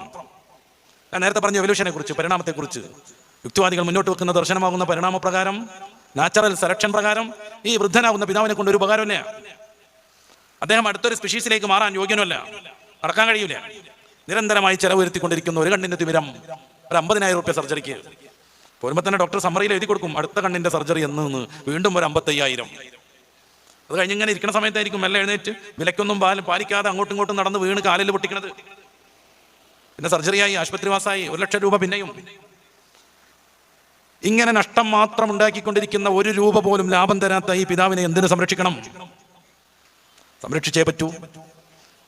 ഞാൻ നേരത്തെ പറഞ്ഞ എവല്യൂഷനെ കുറിച്ച്, പരിണാമത്തെക്കുറിച്ച് യുക്തിവാദികൾ മുന്നോട്ട് വെക്കുന്ന ദർശനമാകുന്ന പരിണാമപ്രകാരം, നാച്ചുറൽ സെലക്ഷൻ പ്രകാരം ഈ വൃദ്ധനാകുന്ന പിതാവിനെ കൊണ്ട് ഒരു ഉപകാരമില്ല. അദ്ദേഹം അടുത്തൊരു സ്പീഷീസിലേക്ക് മാറാൻ യോഗ്യനല്ല, നടക്കാൻ കഴിയില്ല. നിരന്തരമായി ചെലവ് വരുത്തിക്കൊണ്ടിരിക്കുന്ന ഒരു കണ്ണിന്റെ തിമിരം, ഒരു 50,000 രൂപ സർജറിക്ക് പോരുമ്പോൾ തന്നെ ഡോക്ടർ സമ്മറിയിൽ എഴുതി കൊടുക്കും, അടുത്ത കണ്ണിന്റെ സർജറി എന്ന്. വീണ്ടും ഒരു 55,000. അത് കഴിഞ്ഞിങ്ങനെ ഇരിക്കുന്ന സമയത്തായിരിക്കും മെല്ലെ എഴുന്നേറ്റ് വിലക്കൊന്നും പാലിക്കാതെ അങ്ങോട്ടും ഇങ്ങോട്ടും നടന്ന് വീണ് കാലിൽ പൊട്ടിക്കണത്. പിന്നെ സർജറിയായി, ആശുപത്രിവാസമായി, 1 ലക്ഷം രൂപ പിന്നെയും. ഇങ്ങനെ നഷ്ടം മാത്രം ഉണ്ടാക്കിക്കൊണ്ടിരിക്കുന്ന 1 രൂപ പോലും ലാഭം തരാത്ത ഈ പിതാവിനെ എന്തിനു സംരക്ഷിക്കണം? സംരക്ഷിച്ചേ പറ്റൂ.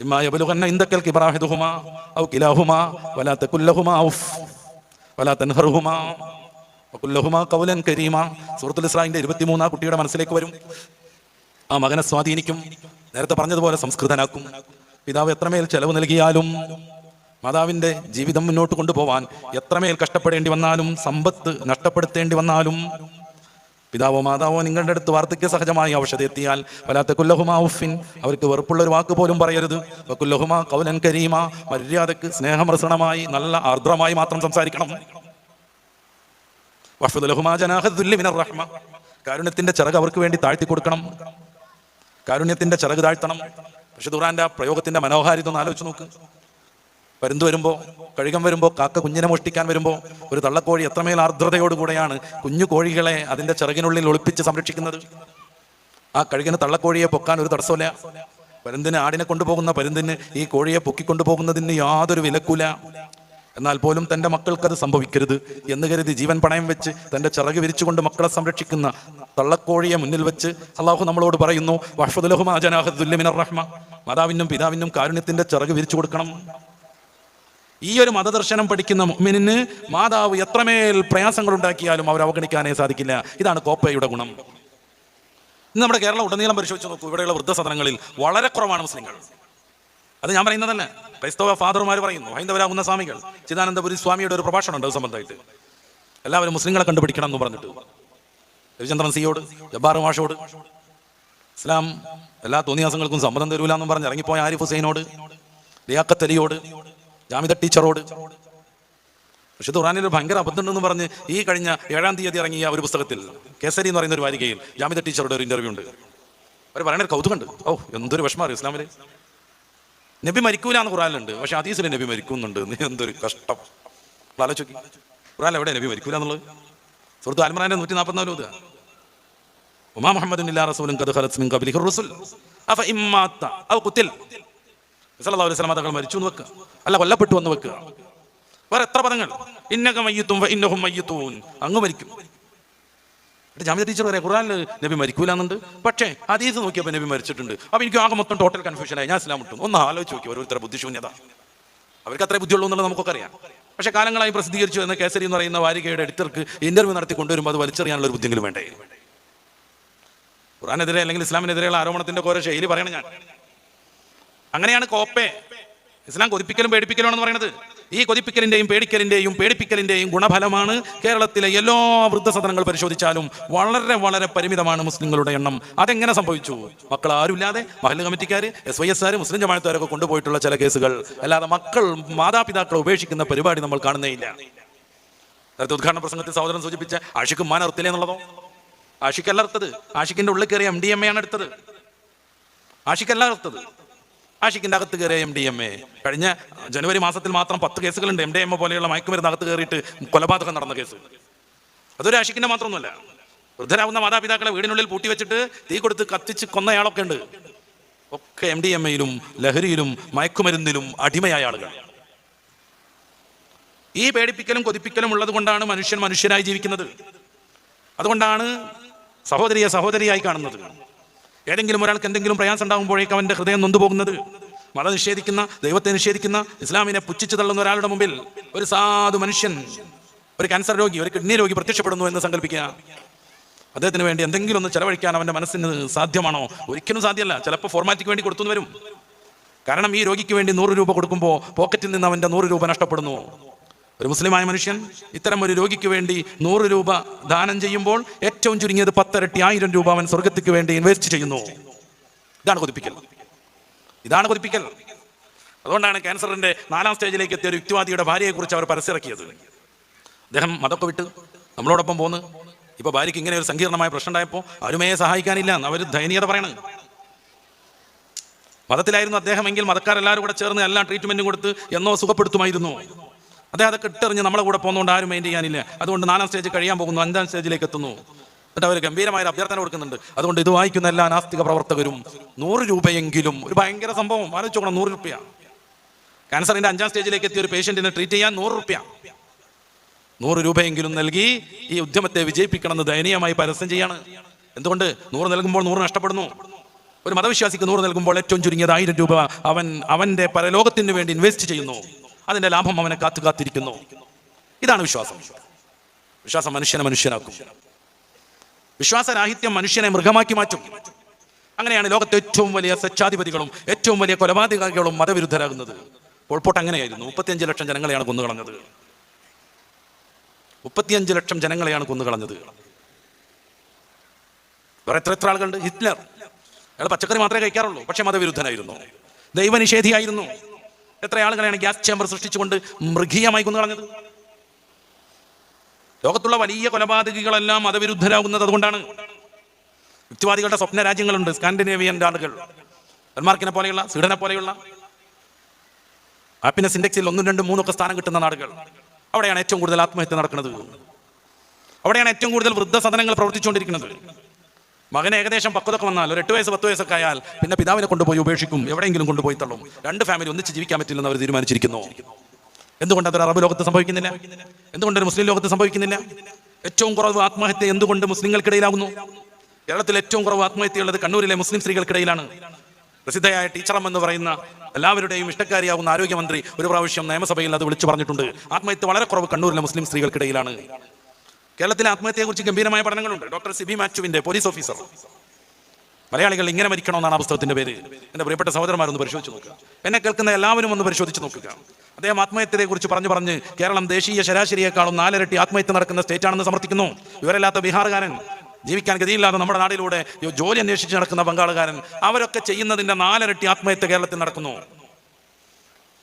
ഇമ്മാ യബ്ലുഗന്ന ഇൻദകൽ കിബറ അഹദുഹുമാ ഔ കിലാഹുമാ വലാ തഖുൽ ലഹുമാ ഔഫ് വലാ തൻഹറുഹുമാ വഖുൽ ലഹുമാ ഖൗലൻ കരീമാ. സൂറത്തുൽ ഇസ്രാഇന്റെ 23 കുട്ടിയുടെ മനസ്സിലേക്ക് വരും. ആ മകനെ സ്വാധീനിക്കും. നേരത്തെ പറഞ്ഞതുപോലെ സംസ്കൃതനാക്കും. പിതാവ് എത്രമേൽ ചെലവ് നൽകിയാലും, മാതാവിൻ്റെ ജീവിതം മുന്നോട്ട് കൊണ്ടുപോവാൻ എത്രമേൽ കഷ്ടപ്പെടേണ്ടി വന്നാലും, സമ്പത്ത് നഷ്ടപ്പെടുത്തേണ്ടി വന്നാലും, പിതാവോ മാതാവോ നിങ്ങളുടെ അടുത്ത് വാർദ്ധക്യ സഹജമായി അവശതയെത്തിയാൽ വലാത്ത കുല്ലഹുമാ ഉഫിൻ, അവർക്ക് വെറുപ്പുള്ള ഒരു വാക്ക് പോലും പറയരുത്. കുല്ലഹുമാ ഖൗലൻ കരീമ, മര്യാദക്ക് സ്നേഹമൃസണമായി നല്ല ആർദ്രമായി മാത്രം സംസാരിക്കണം. വഹ്ഫദ് ലഹുമാ ജനാഹ ദുല്ലി മിനർ റഹ്മ, കാരുണ്യത്തിന്റെ ചിറക് അവർക്ക് വേണ്ടി താഴ്ത്തി കൊടുക്കണം. കാരുണ്യത്തിന്റെ ചിറക് താഴ്ത്തണം. പക്ഷെ ഖുർആന്റെ പ്രയോഗത്തിന്റെ മനോഹാരിത ഒന്ന് ആലോചിച്ച് നോക്ക്. പരുന്ത് വരുമ്പോൾ, കഴുകൻ വരുമ്പോൾ, കാക്ക കുഞ്ഞിനെ മോഷ്ടിക്കാൻ വരുമ്പോൾ ഒരു തള്ളക്കോഴി എത്രമേൽ ആർദ്രതയോടുകൂടെയാണ് കുഞ്ഞു കോഴികളെ അതിന്റെ ചിറകിനുള്ളിൽ ഒളിപ്പിച്ച് സംരക്ഷിക്കുന്നത്. ആ കഴുകന് തള്ളക്കോഴിയെ പൊക്കാൻ ഒരു തടസ്സമില്ല. പരുന്തിന്, ആടിനെ കൊണ്ടുപോകുന്ന പരുന്തിന് ഈ കോഴിയെ പൊക്കിക്കൊണ്ടുപോകുന്നതിന് യാതൊരു വിലക്കൂല. എന്നാൽ പോലും തൻ്റെ മക്കൾക്കത് സംഭവിക്കരുത് എന്ന് കരുതി ജീവൻ പണയം വെച്ച് തൻ്റെ ചിറക് വിരിച്ചുകൊണ്ട് മക്കളെ സംരക്ഷിക്കുന്ന തള്ളക്കോഴിയെ മുന്നിൽ വെച്ച് അള്ളാഹു നമ്മളോട് പറയുന്നു, വഹ്ഫദ് ലഹുമാ ജനാഹ ദുല്ലി മിനർ റഹ്മ, മാതാവിനും പിതാവിനും കാരുണ്യത്തിന്റെ ചിറക് വിരിച്ചു കൊടുക്കണം. ഈ ഒരു മതദർശനം പഠിക്കുന്ന മുഅ്മിനിന് മാതാവ് എത്രമേൽ പ്രയാസങ്ങൾ ഉണ്ടാക്കിയാലും അവർ അവഗണിക്കാനേ സാധിക്കില്ല. ഇതാണ് കോപ്പയുടെ ഗുണം. ഇന്ന് നമ്മുടെ കേരളം ഉടനീളം പരിശോധിച്ച് നോക്കൂ. ഇവിടെയുള്ള വൃദ്ധസദനങ്ങളിൽ വളരെ കുറവാണ് മുസ്ലിങ്ങൾ. അത് ഞാൻ പറയുന്നതല്ല, ക്രൈസ്തവ ഫാദർമാർ പറയുന്നു. ഹൈന്ദവരാകുന്ന സ്വാമികൾ, ചിദാനന്ദപുരി സ്വാമിയുടെ ഒരു പ്രഭാഷണം ഉണ്ട് അത് സംബന്ധമായിട്ട്. എല്ലാവരും മുസ്ലിങ്ങളെ കണ്ടുപിടിക്കണം എന്ന് പറഞ്ഞിട്ട് രവിചന്ദ്രൻ സിയോട്, ജബ്ബാർ മാഷോട്, ഇസ്ലാം എല്ലാ തോന്നിയാസങ്ങൾക്കും സമ്മതം തരൂല എന്നും പറഞ്ഞ് ഇറങ്ങിപ്പോയ ആരിഫ് ഹുസൈനോട്, ലിയാഖത്ത് അലിയോട്, ജാമിദ ടീച്ചറോട്. പക്ഷേ ഖുർആനിൽ ഒരു ഭയങ്കര അബദ്ധമുണ്ടെന്ന് പറഞ്ഞ് ഈ കഴിഞ്ഞ 7-ാം തീയതി ഇറങ്ങിയ ഒരു പുസ്തകത്തിൽ, കേസരി എന്ന് പറയുന്ന ഒരു വാരികയിൽ ജാമിദ ടീച്ചറുടെ ഒരു ഇന്റർവ്യൂ ഉണ്ട്. അവർ പറയുന്ന ഒരു കൗതുകമുണ്ട്. ഓ, എന്തൊരു വിഷമമാണ് ഇസ്ലാമിൽ. നബി മരിക്കൂല എന്ന് ഖുർആനിലുണ്ട്, പക്ഷെ ഹദീസിൽ നബി മരിക്കുന്നുണ്ട്. എന്തൊരു കഷ്ടം. ആലോചിക്ക്, ഖുർആനിൽ എവിടെ നബി മരിക്കൂല എന്നുള്ളത്? സൂറത്ത് ആൽ ഇംറാന്റെ 144 ഉമാ മുഹമ്മദുൻ ഇല്ലാ റസൂലുൻ ഖദ് ഖലത് മിൻ ഖബ്ലിഹി റുസുൽ അഫ ഇമ്മാത ഔ ഖുതിൽ, സല്ലല്ലാഹു അലൈഹി വസല്ലം തങ്ങൾ മരിച്ചു എന്ന് വെക്കുക, അല്ല കൊല്ലപ്പെട്ടു എന്ന് വെക്കുക. വേറെ എത്ര പദങ്ങൾ, ഇന്നക മയ്യിത്തും വ ഇന്നഹും മയ്യിത്തൂൻ, അങ്ങ് മരിക്കും. ജാമിദ ടീച്ചർ പറയാം ഖുർആനിൽ നബി മരിക്കൂല എന്നുണ്ട്, പക്ഷേ ഹദീസ് നോക്കിയപ്പോൾ നബി മരിച്ചിട്ടുണ്ട്. അപ്പോൾ എനിക്ക് ആകെ മൊത്തം ടോട്ടൽ കൺഫ്യൂഷനായി. ഞാൻ ഇസ്ലാം വിട്ടു. ഒന്ന് ആലോചിച്ച് നോക്കി ഓരോരുത്തരുടെ ബുദ്ധിശൂന്യത. അവർക്ക് അത്രേ ബുദ്ധിയുള്ളൂ എന്നുള്ളത് നമുക്കൊക്കെ അറിയാം. പക്ഷേ കാലങ്ങളായി പ്രസിദ്ധീകരിച്ചു എന്ന കേസരി എന്ന് പറയുന്ന വാരികയുടെ എഡിറ്റർക്ക് ഇന്റർവ്യൂ നടത്തി കൊണ്ടുവരുമ്പോൾ അത് വലിച്ചെറിയാനുള്ള ഒരു ബുദ്ധിയെങ്കിലും വേണ്ടേ? ഖുർആനെതിരെ അല്ലെങ്കിൽ ഇസ്ലാമിനെതിരെയുള്ള ആരോപണത്തിന്റെ ഓരോ ശൈലി പറയണം ഞാൻ. അങ്ങനെയാണ് കോപ്പെ ഇസ്ലാം കൊതിപ്പിക്കലും പേടിപ്പിക്കലുമാണെന്ന് പറയുന്നത്. ഈ കൊതിപ്പിക്കലിന്റെയും പേടിപ്പിക്കലിന്റെയും ഗുണഫലമാണ് കേരളത്തിലെ എല്ലാ വൃദ്ധസദനങ്ങൾ പരിശോധിച്ചാലും വളരെ വളരെ പരിമിതമാണ് മുസ്ലിങ്ങളുടെ എണ്ണം. അതെങ്ങനെ സംഭവിച്ചു? മക്കൾ ആരുമില്ലാതെ മഹല്ല് കമ്മിറ്റിക്കാർ, SYS, മുസ്ലിം ജമാഅത്തുകാരൊക്കെ കൊണ്ടുപോയിട്ടുള്ള ചില കേസുകൾ. അല്ലാതെ മക്കൾ മാതാപിതാക്കളെ ഉപേക്ഷിക്കുന്ന പരിപാടി നമ്മൾ കാണുന്നേയില്ല. നേരത്തെ ഉദ്ഘാടന പ്രസംഗത്തിൽ സഹോദരൻ സൂചിപ്പിച്ച ആഷിഖ് ഉമ്മാൻ അർത്തില്ലേ എന്നുള്ളതോ? ആഷിഖല്ല അർത്ഥത്, ആഷിഖിന്റെ ഉള്ളിൽ കയറിയ MDMA ആണ് എടുത്തത്. ആഷിഖല്ല അർത്ഥത്, ആഷിഖിന്റെ അകത്ത് കയറിയ MDMA. കഴിഞ്ഞ ജനുവരി മാസത്തിൽ മാത്രം 10 കേസുകളുണ്ട് MDMA പോലെയുള്ള മയക്കുമരുന്ന് അകത്ത് കയറിയിട്ട് കൊലപാതകം നടന്ന കേസ്. അതൊരു ആഷിഖിന്റെ മാത്രമൊന്നുമല്ല. വൃദ്ധരാവുന്ന മാതാപിതാക്കളെ വീടിനുള്ളിൽ പൂട്ടിവെച്ചിട്ട് തീ കൊടുത്ത് കത്തിച്ച് കൊന്നയാളൊക്കെ ഉണ്ട്. ഒക്കെ MDMA-യിലും ലഹരിയിലും മയക്കുമരുന്നിലും അടിമയായ ആളുകൾ. ഈ പേടിപ്പിക്കലും കൊതിപ്പിക്കലും ഉള്ളത് കൊണ്ടാണ് മനുഷ്യൻ മനുഷ്യനായി ജീവിക്കുന്നത്. അതുകൊണ്ടാണ് സഹോദരിയെ സഹോദരിയായി കാണുന്നത്. ഏതെങ്കിലും ഒരാൾക്ക് എന്തെങ്കിലും പ്രയാസം ഉണ്ടാകുമ്പോഴേക്കും അവൻ്റെ ഹൃദയം നൊന്തുപോകുന്നത്. മതം നിഷേധിക്കുന്ന, ദൈവത്തെ നിഷേധിക്കുന്ന, ഇസ്ലാമിനെ പുച്ഛിച്ചു തള്ളുന്ന ഒരാളുടെ മുമ്പിൽ ഒരു സാധു മനുഷ്യൻ, ഒരു ക്യാൻസർ രോഗി, ഒരു കിഡ്നി രോഗി പ്രത്യക്ഷപ്പെടുന്നു എന്ന് സങ്കല്പിക്കുക. അദ്ദേഹത്തിന് വേണ്ടി എന്തെങ്കിലും ഒന്ന് ചെലവഴിക്കാൻ അവൻ്റെ മനസ്സിന് സാധ്യമാണോ? ഒരിക്കലും സാധ്യമല്ല. ചിലപ്പോൾ ഫോർമാലിറ്റിക്ക് വേണ്ടി കൊടുത്തു വരും. കാരണം ഈ രോഗിക്ക് വേണ്ടി 100 രൂപ കൊടുക്കുമ്പോൾ പോക്കറ്റിൽ നിന്ന് അവൻ്റെ 100 രൂപ നഷ്ടപ്പെടുന്നു. ഒരു മുസ്ലിമായ മനുഷ്യൻ ഇത്തരം ഒരു രോഗിക്ക് വേണ്ടി 100 രൂപ ദാനം ചെയ്യുമ്പോൾ ഏറ്റവും ചുരുങ്ങിയത് 10 ഇരട്ടി 1000 രൂപ അവൻ സ്വർഗത്തിക്ക് വേണ്ടി ഇൻവെസ്റ്റ് ചെയ്യുന്നു. ഇതാണ് കൊതിപ്പിക്കൽ. ഇതാണ് കൊതിപ്പിക്കൽ. അതുകൊണ്ടാണ് ക്യാൻസറിന്റെ 4ാം സ്റ്റേജിലേക്ക് എത്തിയ ഒരു യുക്തിവാദിയുടെ ഭാര്യയെക്കുറിച്ച് അവർ പരസ്യമിറക്കിയത്. അദ്ദേഹം മതമൊക്കെ വിട്ട് നമ്മളോടൊപ്പം പോന്ന് ഇപ്പൊ ഭാര്യയ്ക്ക് ഇങ്ങനെ ഒരു സങ്കീർണമായ പ്രശ്നം ഉണ്ടായപ്പോൾ ആരുമേ സഹായിക്കാനില്ല എന്ന് അവർ ദയനീയത പറയണത്. മതത്തിലായിരുന്നു അദ്ദേഹമെങ്കിൽ മതക്കാരെല്ലാവരും കൂടെ ചേർന്ന് എല്ലാ ട്രീറ്റ്മെന്റും കൊടുത്ത് എന്നോ സുഖപ്പെടുത്തുമായിരുന്നു. അദ്ദേഹം അതൊക്കെ ഇട്ടെറിഞ്ഞ് നമ്മളെ കൂടെ പോകുന്നതുകൊണ്ട് ആരും മെയിൻ ചെയ്യാനില്ല. അതുകൊണ്ട് 4ാം സ്റ്റേജ് കഴിയാൻ പോകുന്നു, 5ാം സ്റ്റേജിലേക്ക് എത്തുന്നു. എന്നിട്ട് അവർ ഗംഭീരമായ അഭ്യർത്ഥന കൊടുക്കുന്നുണ്ട്. അതുകൊണ്ട് ഇത് വായിക്കുന്ന എല്ലാ നാസ്തിക പ്രവർത്തകരും 100 രൂപയെങ്കിലും, ഒരു ഭയങ്കര സംഭവം ആലോചിച്ചോക്കണം, 100 രൂപ. ക്യാൻസറിന്റെ 5ാം സ്റ്റേജിലേക്ക് എത്തിയ ഒരു പേഷ്യന്റിനെ ട്രീറ്റ് ചെയ്യാൻ 100 രൂപ. 100 രൂപയെങ്കിലും നൽകി ഈ ഉദ്യമത്തെ വിജയിപ്പിക്കണമെന്ന് ദയനീയമായി പരസ്യം ചെയ്യാണ്. എന്തുകൊണ്ട്? 100 നൽകുമ്പോൾ 100 നഷ്ടപ്പെടുന്നു. ഒരു മതവിശ്വാസിക്ക് 100 നൽകുമ്പോൾ ഏറ്റവും ചുരുങ്ങിയത് 1000 രൂപ അവന്റെ പരലോകത്തിന് വേണ്ടി ഇൻവെസ്റ്റ് ചെയ്യുന്നു. അതിന്റെ ലാഭം അവനെ കാത്തിരിക്കുന്നു. ഇതാണ് വിശ്വാസം. വിശ്വാസം മനുഷ്യനെ മനുഷ്യനാക്കും. വിശ്വാസരാഹിത്യം മനുഷ്യനെ മൃഗമാക്കി മാറ്റും. അങ്ങനെയാണ് ലോകത്തെ ഏറ്റവും വലിയ സ്വച്ഛാധിപതികളും ഏറ്റവും വലിയ കൊലപാതകികളും മതവിരുദ്ധരാകുന്നത്. പോൾപോട്ട് അങ്ങനെയായിരുന്നു. 35 ലക്ഷം ജനങ്ങളെയാണ് കൊന്നുകളഞ്ഞത്. 35 ലക്ഷം ജനങ്ങളെയാണ് കൊന്നുകളഞ്ഞത്. വേറെ എത്ര ആളുകളുണ്ട്? ഹിറ്റ്ലർ, അയാൾ പച്ചക്കറി മാത്രമേ കഴിക്കാറുള്ളൂ, പക്ഷെ മതവിരുദ്ധനായിരുന്നു, ദൈവനിഷേധിയായിരുന്നു. എത്ര ആളുകളെയാണ് ഗ്യാസ് ചേമ്പർ സൃഷ്ടിച്ചുകൊണ്ട് മൃഗീയമായി കൊന്നുകളഞ്ഞത്? ലോകത്തുള്ള വലിയ കൊലപാതകികളെല്ലാം മതവിരുദ്ധരാകുന്നത് അതുകൊണ്ടാണ്. യുക്തിവാദികളുടെ സ്വപ്ന രാജ്യങ്ങളുണ്ട്, സ്കാൻഡിനേവിയൻ നാടുകൾ, ഡെൻമാർക്കിനെ പോലെയുള്ള, സ്വീഡനെ പോലെയുള്ള ഹാപ്പിനെസ് ഇൻഡെക്സിൽ 1, 2, 3 ഒക്കെ സ്ഥാനം കിട്ടുന്ന നാടുകൾ. അവിടെയാണ് ഏറ്റവും കൂടുതൽ ആത്മഹത്യ നടക്കുന്നത്. അവിടെയാണ് ഏറ്റവും കൂടുതൽ വൃദ്ധസദനങ്ങൾ പ്രവർത്തിച്ചുകൊണ്ടിരിക്കുന്നത്. മകന് ഏകദേശം പക്വതൊക്കെ വന്നാൽ, ഒരു 8 വയസ്സ് 10 വയസ്സൊക്കെ ആയാൽ പിന്നെ പിതാവിനെ കൊണ്ടുപോയി ഉപേക്ഷിക്കും, എവിടെയെങ്കിലും കൊണ്ടുപോയി തള്ളും. 2 ഫാമിലി ഒന്നിച്ച് ജീവിക്കാൻ പറ്റില്ലെന്ന് അവർ തീരുമാനിച്ചിരിക്കുന്നു. എന്തുകൊണ്ട് അതൊരു അറബ് ലോകത്ത് സംഭവിക്കുന്നില്ല? എന്തുകൊണ്ടൊരു മുസ്ലിം ലോകത്ത് സംഭവിക്കുന്നില്ല? ഏറ്റവും കുറവ് ആത്മഹത്യ എന്തുകൊണ്ട് മുസ്ലിങ്ങൾക്കിടയിലാകുന്നു? കേരളത്തിൽ ഏറ്റവും കുറവ് ആത്മഹത്യയുള്ളത് കണ്ണൂരിലെ മുസ്ലിം സ്ത്രീകൾക്കിടയിലാണ്. പ്രസിദ്ധയായ ടീച്ചറം എന്ന് പറയുന്ന എല്ലാവരുടെയും ഇഷ്ടക്കാരിയാവുന്ന ആരോഗ്യമന്ത്രി ഒരു പ്രാവശ്യം നിയമസഭയിൽ അത് വിളിച്ചു പറഞ്ഞിട്ടുണ്ട്. ആത്മഹത്യ വളരെ കുറവ് കണ്ണൂരിലെ മുസ്ലിം സ്ത്രീകൾക്കിടയിലാണ്. കേരളത്തിലെ ആത്മഹത്യയെക്കുറിച്ച് ഗംഭീരമായ പഠനങ്ങളുണ്ട്. ഡോക്ടർ സിബി മാച്ചുവിന്റെ പോലീസ് ഓഫീസർ, മലയാളികൾ ഇങ്ങനെ മരിക്കണമെന്നാണ് ആ പുസ്തകത്തിന്റെ പേര്. എൻ്റെ പ്രിയപ്പെട്ട സഹോദരന്മാരൊന്ന് പരിശോധിച്ച് നോക്കുക. എന്നെ കേൾക്കുന്ന എല്ലാവരും ഒന്ന് പരിശോധിച്ച് നോക്കുക. അദ്ദേഹം ആത്മഹത്യയെക്കുറിച്ച് പറഞ്ഞ് കേരളം ദേശീയ ശരാശരിയേക്കാളും 4 ഇരട്ടി ആത്മഹത്യ നടക്കുന്ന സ്റ്റേറ്റ് ആണെന്ന് സമർത്ഥിക്കുന്നു. ഇവരല്ലാത്ത ബീഹാറുകാരൻ, ജീവിക്കാൻ ഗതിയില്ലാതെ നമ്മുടെ നാട്ടിലൂടെ ജോലി അന്വേഷിച്ച് നടക്കുന്ന ബംഗാളുകാരൻ, അവരൊക്കെ ചെയ്യുന്നതിന്റെ 4 ഇരട്ടി ആത്മഹത്യ കേരളത്തിൽ നടക്കുന്നു.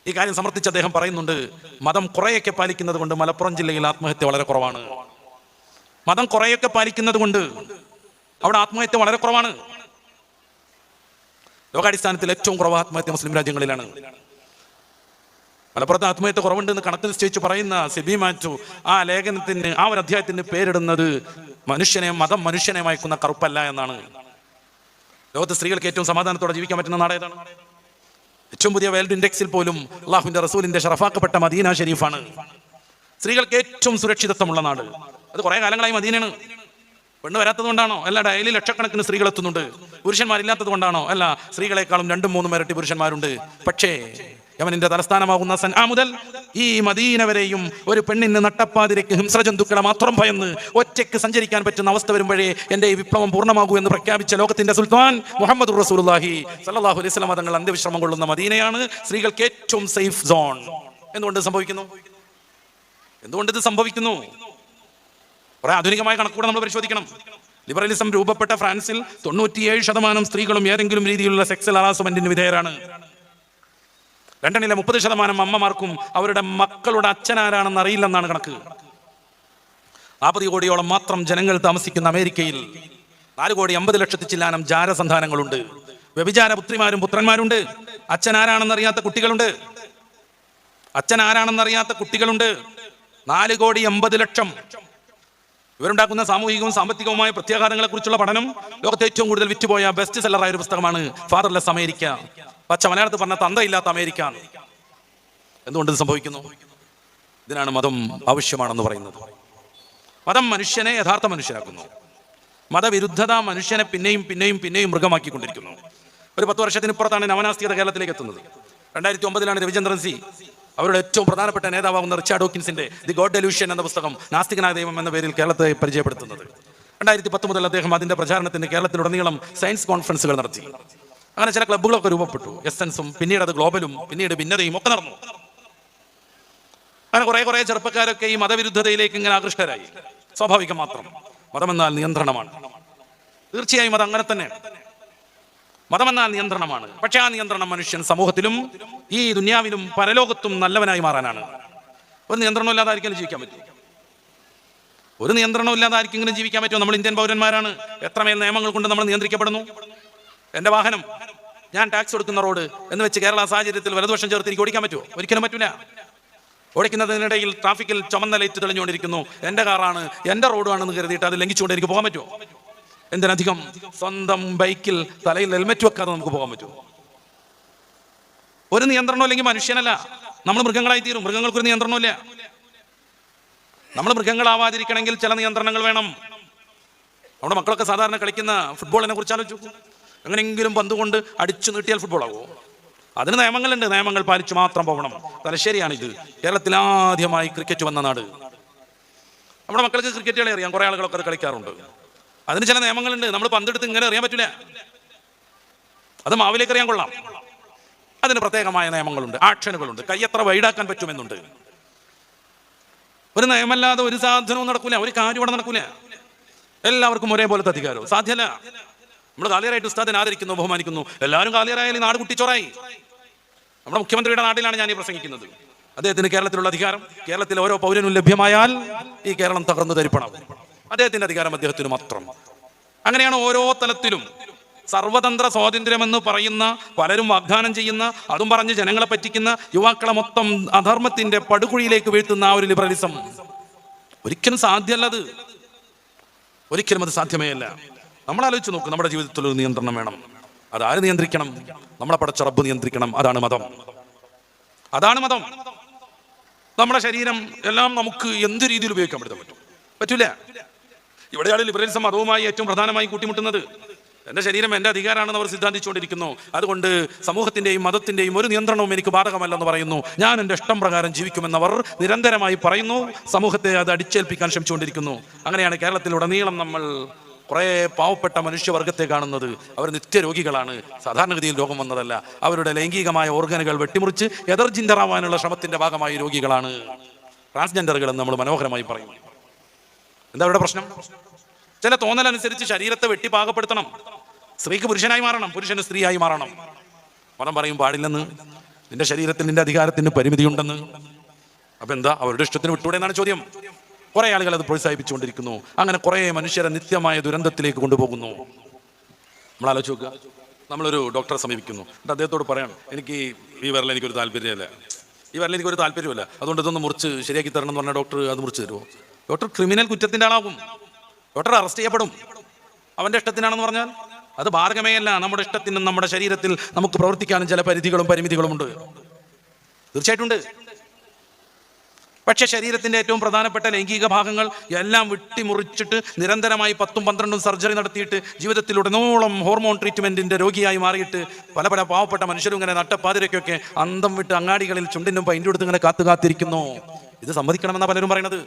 ഈ കാര്യം സമർത്ഥിച്ച് അദ്ദേഹം പറയുന്നുണ്ട്, മതം കുറേയൊക്കെ പാലിക്കുന്നത് കൊണ്ട് മലപ്പുറം ജില്ലയിൽ ആത്മഹത്യ വളരെ കുറവാണ്. മതം കുറേയൊക്കെ പാലിക്കുന്നത് കൊണ്ട് അവിടെ ആത്മഹത്യ വളരെ കുറവാണ്. ലോകാടിസ്ഥാനത്തിൽ ഏറ്റവും കുറവ് ആത്മഹത്യ മുസ്ലിം രാജ്യങ്ങളിലാണ്. മലപ്പുറത്ത് ആത്മഹത്യ കുറവുണ്ടെന്ന് കണക്ക് നിശ്ചയിച്ച് പറയുന്ന സിബി മാറ്റു ആ ലേഖനത്തിന്, ആ ഒരു അധ്യായത്തിന് പേരിടുന്നത് മതം മനുഷ്യനെ മയക്കുന്ന കറുപ്പല്ല എന്നാണ്. ലോകത്ത് സ്ത്രീകൾക്ക് ഏറ്റവും സമാധാനത്തോടെ ജീവിക്കാൻ പറ്റുന്ന നാട് ഏതാണ്? ഏറ്റവും പുതിയ വേൾഡ് ഇൻഡെക്സിൽ പോലും അള്ളാഹുവിന്റെ റസൂലിന്റെ ഷറഫാക്കപ്പെട്ട മദീന ഷരീഫാണ് സ്ത്രീകൾക്ക് ഏറ്റവും സുരക്ഷിതത്വമുള്ള നാട്. അത് കുറെ കാലങ്ങളായി മദീനയാണ്. പെണ്ണ് വരാത്തത് കൊണ്ടാണോ? അല്ല, ഡെയിലി ലക്ഷക്കണക്കിന് സ്ത്രീകൾ എത്തുന്നുണ്ട്. പുരുഷന്മാരില്ലാത്തത് കൊണ്ടാണോ? അല്ല, സ്ത്രീകളെക്കാളും 2-3 ഇരട്ടി പുരുഷന്മാരുണ്ട്. പക്ഷേ യമനിന്റെ തലസ്ഥാനമാകുന്ന സൻആ മുതൽ ഈ മദീന വരെയും ഒരു പെണ്ണിന് നട്ടപ്പാതിരയ്ക്ക് ഹിംസ്രജന്തുക്കളെ മാത്രം ഭയന്ന് ഒറ്റയ്ക്ക് സഞ്ചരിക്കാൻ പറ്റുന്ന അവസ്ഥ വരുമ്പോഴേ എന്റെ ഈ വിപ്ലവം പൂർണ്ണമാകൂ എന്ന് പ്രഖ്യാപിച്ച ലോകത്തിന്റെ സുൽത്താൻ മുഹമ്മദ് റസൂലുള്ളാഹി സ്വല്ലല്ലാഹു അലൈഹി വസല്ലം തങ്ങൾ അന്ത്യവിശ്രമം കൊള്ളുന്ന മദീനയാണ് സ്ത്രീകൾക്ക് ഏറ്റവും സേഫ് സോൺ. എന്തുകൊണ്ട് ഇത് സംഭവിക്കുന്നു? കുറെ ആധുനികമായ കണക്കുകൂടെ നമ്മൾ പരിശോധിക്കണം. ലിബറലിസം രൂപപ്പെട്ട ഫ്രാൻസിൽ 97% സ്ത്രീകളും ഏതെങ്കിലും രീതിയിലുള്ള സെക്സൽ ഹറാസ്മെന്റിന് വിധേയരാണ്. ലണ്ടനിലെ 30% അമ്മമാർക്കും അവരുടെ മക്കളുടെ അച്ഛനാരാണെന്ന് അറിയില്ലെന്നാണ് കണക്ക്. 40 കോടിയോളം മാത്രം ജനങ്ങൾ താമസിക്കുന്ന അമേരിക്കയിൽ 4,50,00,000 ചില്ലാനം ജാരസന്താനങ്ങളുണ്ട്. വ്യഭിചാര പുത്രിമാരും പുത്രന്മാരുണ്ട്. അച്ഛനാരാണെന്നറിയാത്ത കുട്ടികളുണ്ട്. 4,50,00,000. ഇവരുണ്ടാക്കുന്ന സാമൂഹികവും സാമ്പത്തികവുമായ പ്രത്യാഘാതങ്ങളെ കുറിച്ചുള്ള പഠനം ലോകത്തെ ഏറ്റവും കൂടുതൽ വിറ്റുപോയ ബെസ്റ്റ് സെല്ലറായ ഒരു പുസ്തകമാണ് ഫാദർലെസ് അമേരിക്ക. പച്ച മലയാളത്തിൽ പറഞ്ഞ തന്തയില്ലാത്ത അമേരിക്ക. എന്തുകൊണ്ട് ഇത് സംഭവിക്കുന്നു? ഇതിനാണ് മതം ആവശ്യമാണെന്ന് പറയുന്നത്. മതം മനുഷ്യനെ യഥാർത്ഥ മനുഷ്യനാക്കുന്നു. മതവിരുദ്ധത മനുഷ്യനെ പിന്നെയും മൃഗമാക്കിക്കൊണ്ടിരിക്കുന്നു. ഒരു 10 വർഷത്തിനിപ്പുറത്താണ് നവനാസ്തികത കേരളത്തിലേക്ക് എത്തുന്നത്. 2009 രവിചന്ദ്രൻ സി അവരുടെ ഏറ്റവും പ്രധാനപ്പെട്ട നേതാവാകുന്ന റിച്ചാർഡ് ഡോക്കിൻസിന്റെ ദി ഗോഡ് ഡെലൂഷൻ എന്ന പുസ്തകം, നാസ്തികനായ ദൈവം എന്ന പേരിൽ കേരളത്തെ പരിചയപ്പെടുത്തുന്നത്. 2010 മുതൽ അദ്ദേഹം അതിന്റെ പ്രചാരണത്തിന് കേരളത്തിലുടനീളം സയൻസ് കോൺഫറൻസുകൾ നടത്തി. അങ്ങനെ ചില ക്ലബ്ബുകളൊക്കെ രൂപപ്പെട്ടു. എസൻസും, പിന്നീട് അത് ഗ്ലോബലും, പിന്നീട് ഭിന്നതയും ഒക്കെ നടന്നു. അങ്ങനെ കുറെ ചെറുപ്പക്കാരൊക്കെ ഈ മതവിരുദ്ധതയിലേക്ക് ഇങ്ങനെ ആകൃഷ്ടരായി. സ്വാഭാവികം മാത്രം. മതമെന്നാൽ നിയന്ത്രണമാണ്. തീർച്ചയായും അത് അങ്ങനെ തന്നെ. മതമെന്നാൽ നിയന്ത്രണമാണ്. പക്ഷെ ആ നിയന്ത്രണം മനുഷ്യൻ സമൂഹത്തിലും ഈ ദുനിയാവിലും പരലോകത്തും നല്ലവനായി മാറാനാണ്. ഒരു നിയന്ത്രണം ഇല്ലാതെ ആർക്കെങ്കിലും ജീവിക്കാൻ പറ്റും? ജീവിക്കാൻ പറ്റുമോ? നമ്മൾ ഇന്ത്യൻ പൗരന്മാരാണ്. എത്രമേൽ നിയമങ്ങൾ കൊണ്ട് നമ്മൾ നിയന്ത്രിക്കപ്പെടുന്നു. എൻ്റെ വാഹനം, ഞാൻ ടാക്സ് കൊടുക്കുന്ന റോഡ് എന്ന് വെച്ച് കേരള സാഹചര്യത്തിൽ വലതുവശം ചേർത്ത് എനിക്ക് ഓടിക്കാൻ പറ്റുമോ? ഒരിക്കലും പറ്റില്ല. ഓടിക്കുന്നതിനിടയിൽ ട്രാഫിക്കിൽ ചുമന്ന ലൈറ്റ് തെളിഞ്ഞുകൊണ്ടിരിക്കുന്നു. എൻ്റെ കാറാണ്, എൻ്റെ റോഡാണെന്ന് കരുതിയിട്ട് അത് ലംഘിച്ചുകൊണ്ട് എനിക്ക് പോകാൻ പറ്റുമോ? എന്തിനധികം സ്വന്തം ബൈക്കിൽ തലയിൽ ഹെൽമെറ്റ് വെക്കാതെ നമുക്ക് പോകാൻ പറ്റുമോ? ഒരു നിയന്ത്രണം അല്ലെങ്കിൽ മനുഷ്യനല്ല, നമ്മൾ മൃഗങ്ങളായി തീരും. മൃഗങ്ങൾക്കൊരു നിയന്ത്രണമില്ല. നമ്മൾ മൃഗങ്ങളാവാതിരിക്കണമെങ്കിൽ ചില നിയന്ത്രണങ്ങൾ വേണം. നമ്മുടെ മക്കളൊക്കെ സാധാരണ കളിക്കുന്ന ഫുട്ബോളിനെ കുറിച്ച് ആലോചിച്ചു. എങ്ങനെയെങ്കിലും പന്ത് കൊണ്ട് അടിച്ചു നീട്ടിയാൽ ഫുട്ബോളാവോ? അതിന് നിയമങ്ങളുണ്ട്, നിയമങ്ങൾ പാലിച്ചു മാത്രം പോകണം. തലശ്ശേരിയാണിത്. കേരളത്തിൽ ആദ്യമായി ക്രിക്കറ്റ് വന്ന നാട്. നമ്മുടെ മക്കൾക്ക് ക്രിക്കറ്റ് കളി അറിയാം, കുറേ ആളുകളൊക്കെ അത് കളിക്കാറുണ്ട്. അതിന് ചില നിയമങ്ങളുണ്ട്. നമ്മൾ പന്തെടുത്ത് ഇങ്ങനെ അറിയാൻ പറ്റില്ല, അത് മാവിലേക്ക് അറിയാൻ കൊള്ളാം. അതിന് പ്രത്യേകമായ നിയമങ്ങളുണ്ട്, ആക്ഷനുകളുണ്ട്, കൈ എത്ര വൈഡാക്കാൻ പറ്റുമെന്നുണ്ട്. ഒരു നിയമല്ലാതെ ഒരു സാധനവും നടക്കൂല, ഒരു കാര്യം ഇവിടെ നടക്കൂല. എല്ലാവർക്കും ഒരേപോലത്തെ അധികാരവും സാധ്യമല്ല. നമ്മൾ കാലിയറായിട്ട് ഉസ്താദിനെ ആദരിക്കുന്നു, ബഹുമാനിക്കുന്നു. എല്ലാവരും കാലിയറായാലും നാട് കുട്ടിച്ചോറായി. നമ്മുടെ മുഖ്യമന്ത്രിയുടെ നാട്ടിലാണ് ഞാൻ ഈ പ്രസംഗിക്കുന്നത്. അദ്ദേഹത്തിന് കേരളത്തിലുള്ള അധികാരം കേരളത്തിലെ ഓരോ പൗരനും ലഭ്യമായാൽ ഈ കേരളം തകർന്നു തരിപ്പണം. അദ്ദേഹത്തിന്റെ അധികാരം അദ്ദേഹത്തിന് മാത്രം. അങ്ങനെയാണ് ഓരോ തലത്തിലും സർവതന്ത്ര സ്വാതന്ത്ര്യമെന്ന് പറയുന്ന പലരും വാഗ്ദാനം ചെയ്യുന്ന, അതും പറഞ്ഞ് ജനങ്ങളെ പറ്റിക്കുന്ന, യുവാക്കളെ മൊത്തം അധർമ്മത്തിന്റെ പടുകുഴിയിലേക്ക് വീഴ്ത്തുന്ന ആ ഒരു ലിബറലിസം ഒരിക്കലും സാധ്യമല്ലത്. ഒരിക്കലും അത് സാധ്യമേ അല്ല. നമ്മൾ ആലോചിച്ച് നോക്ക്, നമ്മുടെ ജീവിതത്തിൽ ഒരു നിയന്ത്രണം വേണം. അതാര് നിയന്ത്രിക്കണം? നമ്മളെ പടച്ച റബ്ബ് നിയന്ത്രിക്കണം. അതാണ് മതം. അതാണ് മതം. നമ്മുടെ ശരീരം എല്ലാം നമുക്ക് എന്ത് രീതിയിൽ ഉപയോഗിക്കാൻ പറ്റില്ല. ഇവിടെയാണ് ലിബറലിസം മതവുമായി ഏറ്റവും പ്രധാനമായി കൂട്ടിമുട്ടുന്നത്. എൻ്റെ ശരീരം എൻ്റെ അധികാരമാണെന്ന് അവർ സിദ്ധാന്തിച്ചുകൊണ്ടിരിക്കുന്നു. അതുകൊണ്ട് സമൂഹത്തിൻ്റെയും മതത്തിൻ്റെയും ഒരു നിയന്ത്രണവും എനിക്ക് ബാധകമല്ലെന്ന് പറയുന്നു. ഞാൻ എൻ്റെ ഇഷ്ടം പ്രകാരം ജീവിക്കുമെന്നവർ നിരന്തരമായി പറയുന്നു. സമൂഹത്തെ അത് അടിച്ചേൽപ്പിക്കാൻ ശ്രമിച്ചുകൊണ്ടിരിക്കുന്നു. അങ്ങനെയാണ് കേരളത്തിലുടനീളം നമ്മൾ കുറേ പാവപ്പെട്ട മനുഷ്യവർഗത്തെ കാണുന്നത്. അവർ നിത്യരോഗികളാണ്. സാധാരണഗതിയിൽ രോഗം വന്നതല്ല. അവരുടെ ലൈംഗികമായ ഓർഗനുകൾ വെട്ടിമുറിച്ച് എതർജിൻഡർ ആവാനുള്ള ശ്രമത്തിന്റെ ഭാഗമായി രോഗികളാണ് ട്രാൻസ്ജെൻഡറുകൾ എന്ന് നമ്മൾ മനോഹരമായി പറയും. എന്താ അവരുടെ പ്രശ്നം? ചില തോന്നലനുസരിച്ച് ശരീരത്തെ വെട്ടി പാകപ്പെടുത്തണം. സ്ത്രീക്ക് പുരുഷനായി മാറണം, പുരുഷന് സ്ത്രീയായി മാറണം. മതം പറയും പാടില്ലെന്ന്. നിന്റെ ശരീരത്തിൽ നിന്റെ അധികാരത്തിന് പരിമിതിയുണ്ടെന്ന്. അപ്പൊ എന്താ, അവരുടെ ഇഷ്ടത്തിന് വിട്ടൂടെ എന്നാണ് ചോദ്യം. കുറെ ആളുകൾ അത് പ്രോത്സാഹിപ്പിച്ചുകൊണ്ടിരിക്കുന്നു. അങ്ങനെ കുറെ മനുഷ്യരെ നിത്യമായ ദുരന്തത്തിലേക്ക് കൊണ്ടുപോകുന്നു. നമ്മൾ ആലോചിച്ച് നോക്കുക. നമ്മളൊരു ഡോക്ടറെ സമീപിക്കുന്നു, എന്നിട്ട് അദ്ദേഹത്തോട് പറയണം, എനിക്ക് ഈ വിരൽ എനിക്കൊരു താല്പര്യമില്ല, ഈ വിരൽ എനിക്കൊരു താല്പര്യമില്ല, അതുകൊണ്ട് ഇതൊന്ന് മുറിച്ച് ശരിയാക്കി തരണം എന്ന് പറഞ്ഞാൽ ഡോക്ടർ അത് മുറിച്ച് തരുമോ? ഡോക്ടർ ക്രിമിനൽ കുറ്റത്തിൻ്റെ ആളാകും. ഡോക്ടർ അറസ്റ്റ് ചെയ്യപ്പെടും. അവൻ്റെ ഇഷ്ടത്തിനാണെന്ന് പറഞ്ഞാൽ അത് ബാധകമേ അല്ല. നമ്മുടെ ഇഷ്ടത്തിനും നമ്മുടെ ശരീരത്തിൽ നമുക്ക് പ്രവർത്തിക്കാനും ചില പരിധികളും പരിമിതികളും ഉണ്ട്, തീർച്ചയായിട്ടും ഉണ്ട്. പക്ഷെ ശരീരത്തിന്റെ ഏറ്റവും പ്രധാനപ്പെട്ട ലൈംഗിക ഭാഗങ്ങൾ എല്ലാം വെട്ടിമുറിച്ചിട്ട് നിരന്തരമായി 10-12 സർജറി നടത്തിയിട്ട് ജീവിതത്തിലുടനീളം ഹോർമോൺ ട്രീറ്റ്മെന്റിന്റെ രോഗിയായി മാറിയിട്ട് പല പല പാവപ്പെട്ട മനുഷ്യരും ഇങ്ങനെ നട്ടപ്പാതിരക്കൊക്കെ അന്തം വിട്ട് അങ്ങാടികളിൽ ചുണ്ടിനും പൈൻ്റെ കൊടുത്ത് ഇങ്ങനെ കാത്തിരിക്കുന്നു. ഇത് സമ്മതിക്കണമെന്നാണ് പലരും പറയുന്നത്.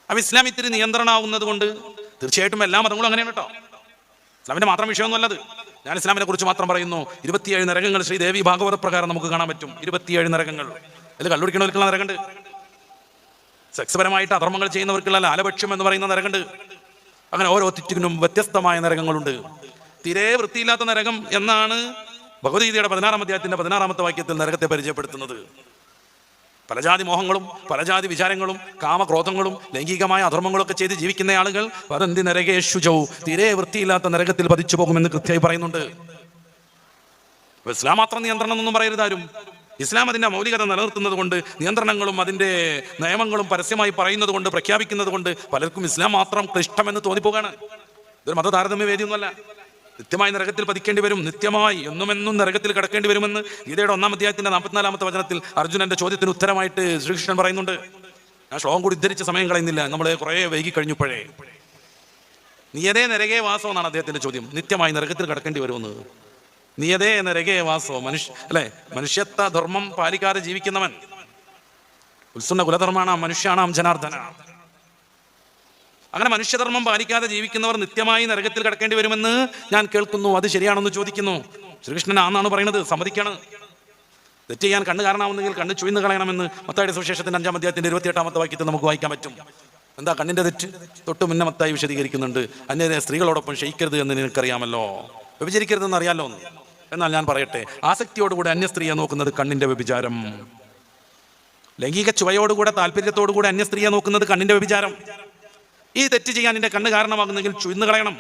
അപ്പം ഇസ്ലാം ഇത്തിരി നിയന്ത്രണമാവുന്നത് കൊണ്ട് തീർച്ചയായിട്ടും എല്ലാ മതങ്ങളും അങ്ങനെയാണ് കേട്ടോ. ഇസ്ലാമിന്റെ മാത്രം വിഷയമൊന്നുമല്ലത്. ഞാൻ ഇസ്ലാമിനെ കുറിച്ച് മാത്രം പറയുന്നു. 27 നരകങ്ങൾ ശ്രീദേവി ഭാഗവത പ്രകാരം നമുക്ക് കാണാൻ പറ്റും. 27 നരകങ്ങൾ. അതിൽ കള്ളുടിക്കണവർക്കുള്ള നരകമുണ്ട്, സെക്സ് പരമായിട്ട് അധർമ്മങ്ങൾ ചെയ്യുന്നവർക്കുള്ള ലാലഭക്ഷ്യം എന്ന് പറയുന്ന നരകമുണ്ട്. അങ്ങനെ ഓരോ തെറ്റിനും വ്യത്യസ്തമായ നരകങ്ങളുണ്ട്. തീരെ വൃത്തിയില്ലാത്ത നരകം എന്നാണ് ഭഗവത്ഗീതയുടെ 16-ാം അധ്യായത്തിന്റെ 16-ാമത്തെ വാക്യത്തിൽ നരകത്തെ പരിചയപ്പെടുത്തുന്നത്. പലജാതി മോഹങ്ങളും പലജാതി വിചാരങ്ങളും കാമക്രോധങ്ങളും ലൈംഗികമായ അധർമ്മങ്ങളൊക്കെ ചെയ്ത് ജീവിക്കുന്ന ആളുകൾ വരന്തി നരകേഷുജൗ, തീരെ വൃത്തിയില്ലാത്ത നരകത്തിൽ പതിച്ചു പോകുമെന്ന് കൃത്യമായി പറയുന്നുണ്ട്. ഇസ്ലാം മാത്രം നിയന്ത്രണം എന്നൊന്നും പറയരുത് ആരും. ഇസ്ലാം അതിന്റെ മൗലികത നിലനിർത്തുന്നത് കൊണ്ട്, നിയന്ത്രണങ്ങളും അതിന്റെ നിയമങ്ങളും പരസ്യമായി പറയുന്നത് കൊണ്ട്, പ്രഖ്യാപിക്കുന്നത് കൊണ്ട് പലർക്കും ഇസ്ലാം മാത്രം ഇഷ്ടമെന്ന് തോന്നിപ്പോകാണ്. ഇതൊരു മത താരതമ്യ വേദിയൊന്നുമല്ല. നിത്യമായി നരകത്തിൽ പതിക്കേണ്ടി വരും, നിത്യമായി എന്നും നരകത്തിൽ കിടക്കേണ്ടി വരുമെന്ന് ഗീതയുടെ 1-ാം അധ്യായത്തിന്റെ 44-ാമത്തെ വചനത്തിൽ അർജുനന്റെ ചോദ്യത്തിന് ഉത്തരമായിട്ട് ശ്രീകൃഷ്ണൻ പറയുന്നുണ്ട്. ഞാൻ ശ്ലോകം കൂടി ഉദ്ധരിച്ച സമയം കളയുന്നില്ല, നമ്മൾ കുറെ വൈകി കഴിഞ്ഞപ്പോഴേ. നിയതേ നരകേ വാസോ എന്നാണ് അദ്ദേഹത്തിന്റെ ചോദ്യം. നിത്യമായി നരകത്തിൽ കിടക്കേണ്ടി വരുമെന്ന്. നിയതേ നരകേ വാസോ, മനുഷ്യത്വ ധർമ്മം പാലിക്കാതെ ജീവിക്കുന്നവൻ. ഉത്സുന്ന കുലധർമ്മാണ മനുഷ്യാണാം ജനാർദ്ദന. അങ്ങനെ മനുഷ്യധർമ്മം പാലിക്കാതെ ജീവിക്കുന്നവർ നിത്യമായി നരകത്തിൽ കിടക്കേണ്ടി വരുമെന്ന് ഞാൻ കേൾക്കുന്നു. അത് ശരിയാണെന്ന് ചോദിക്കുന്നു. ശ്രീകൃഷ്ണൻ ആണെന്നാണ് പറയുന്നത്, സമ്മതിക്കാണ്. തെറ്റ് ചെയ്യാൻ കണ്ണ് കാരണമാവുന്നെങ്കിൽ കണ്ണ് ചുവന്ന് കളയണമെന്ന് മത്തായിയുടെ സുവിശേഷത്തിന്റെ 5-ാം അധ്യായത്തിന്റെ 28-ാമത്തെ വാക്യത്തിൽ നമുക്ക് വായിക്കാൻ പറ്റും. എന്താ കണ്ണിന്റെ തെറ്റ്? തൊട്ട് മുന്നേ മത്തായി വിശദീകരിക്കുന്നുണ്ട്. അന്യ സ്ത്രീകളോടൊപ്പം ക്ഷയിക്കരുത് എന്ന് നിനക്കറിയാമല്ലോ, വ്യഭിചരിക്കരുതെന്ന് അറിയാമല്ലോ. എന്നാൽ ഞാൻ പറയട്ടെ, ആസക്തിയോടുകൂടെ അന്യ സ്ത്രീയെ നോക്കുന്നത് കണ്ണിന്റെ വ്യഭിചാരം. ലൈംഗിക ചുവയോടുകൂടെ താല്പര്യത്തോടുകൂടെ അന്യ സ്ത്രീയെ നോക്കുന്നത് കണ്ണിന്റെ വ്യഭിചാരം. ഈ തെറ്റ് ചെയ്യാൻ എൻ്റെ കണ്ണ് കാരണമാകുന്നെങ്കിൽ ചുവന്ന് കളയണം.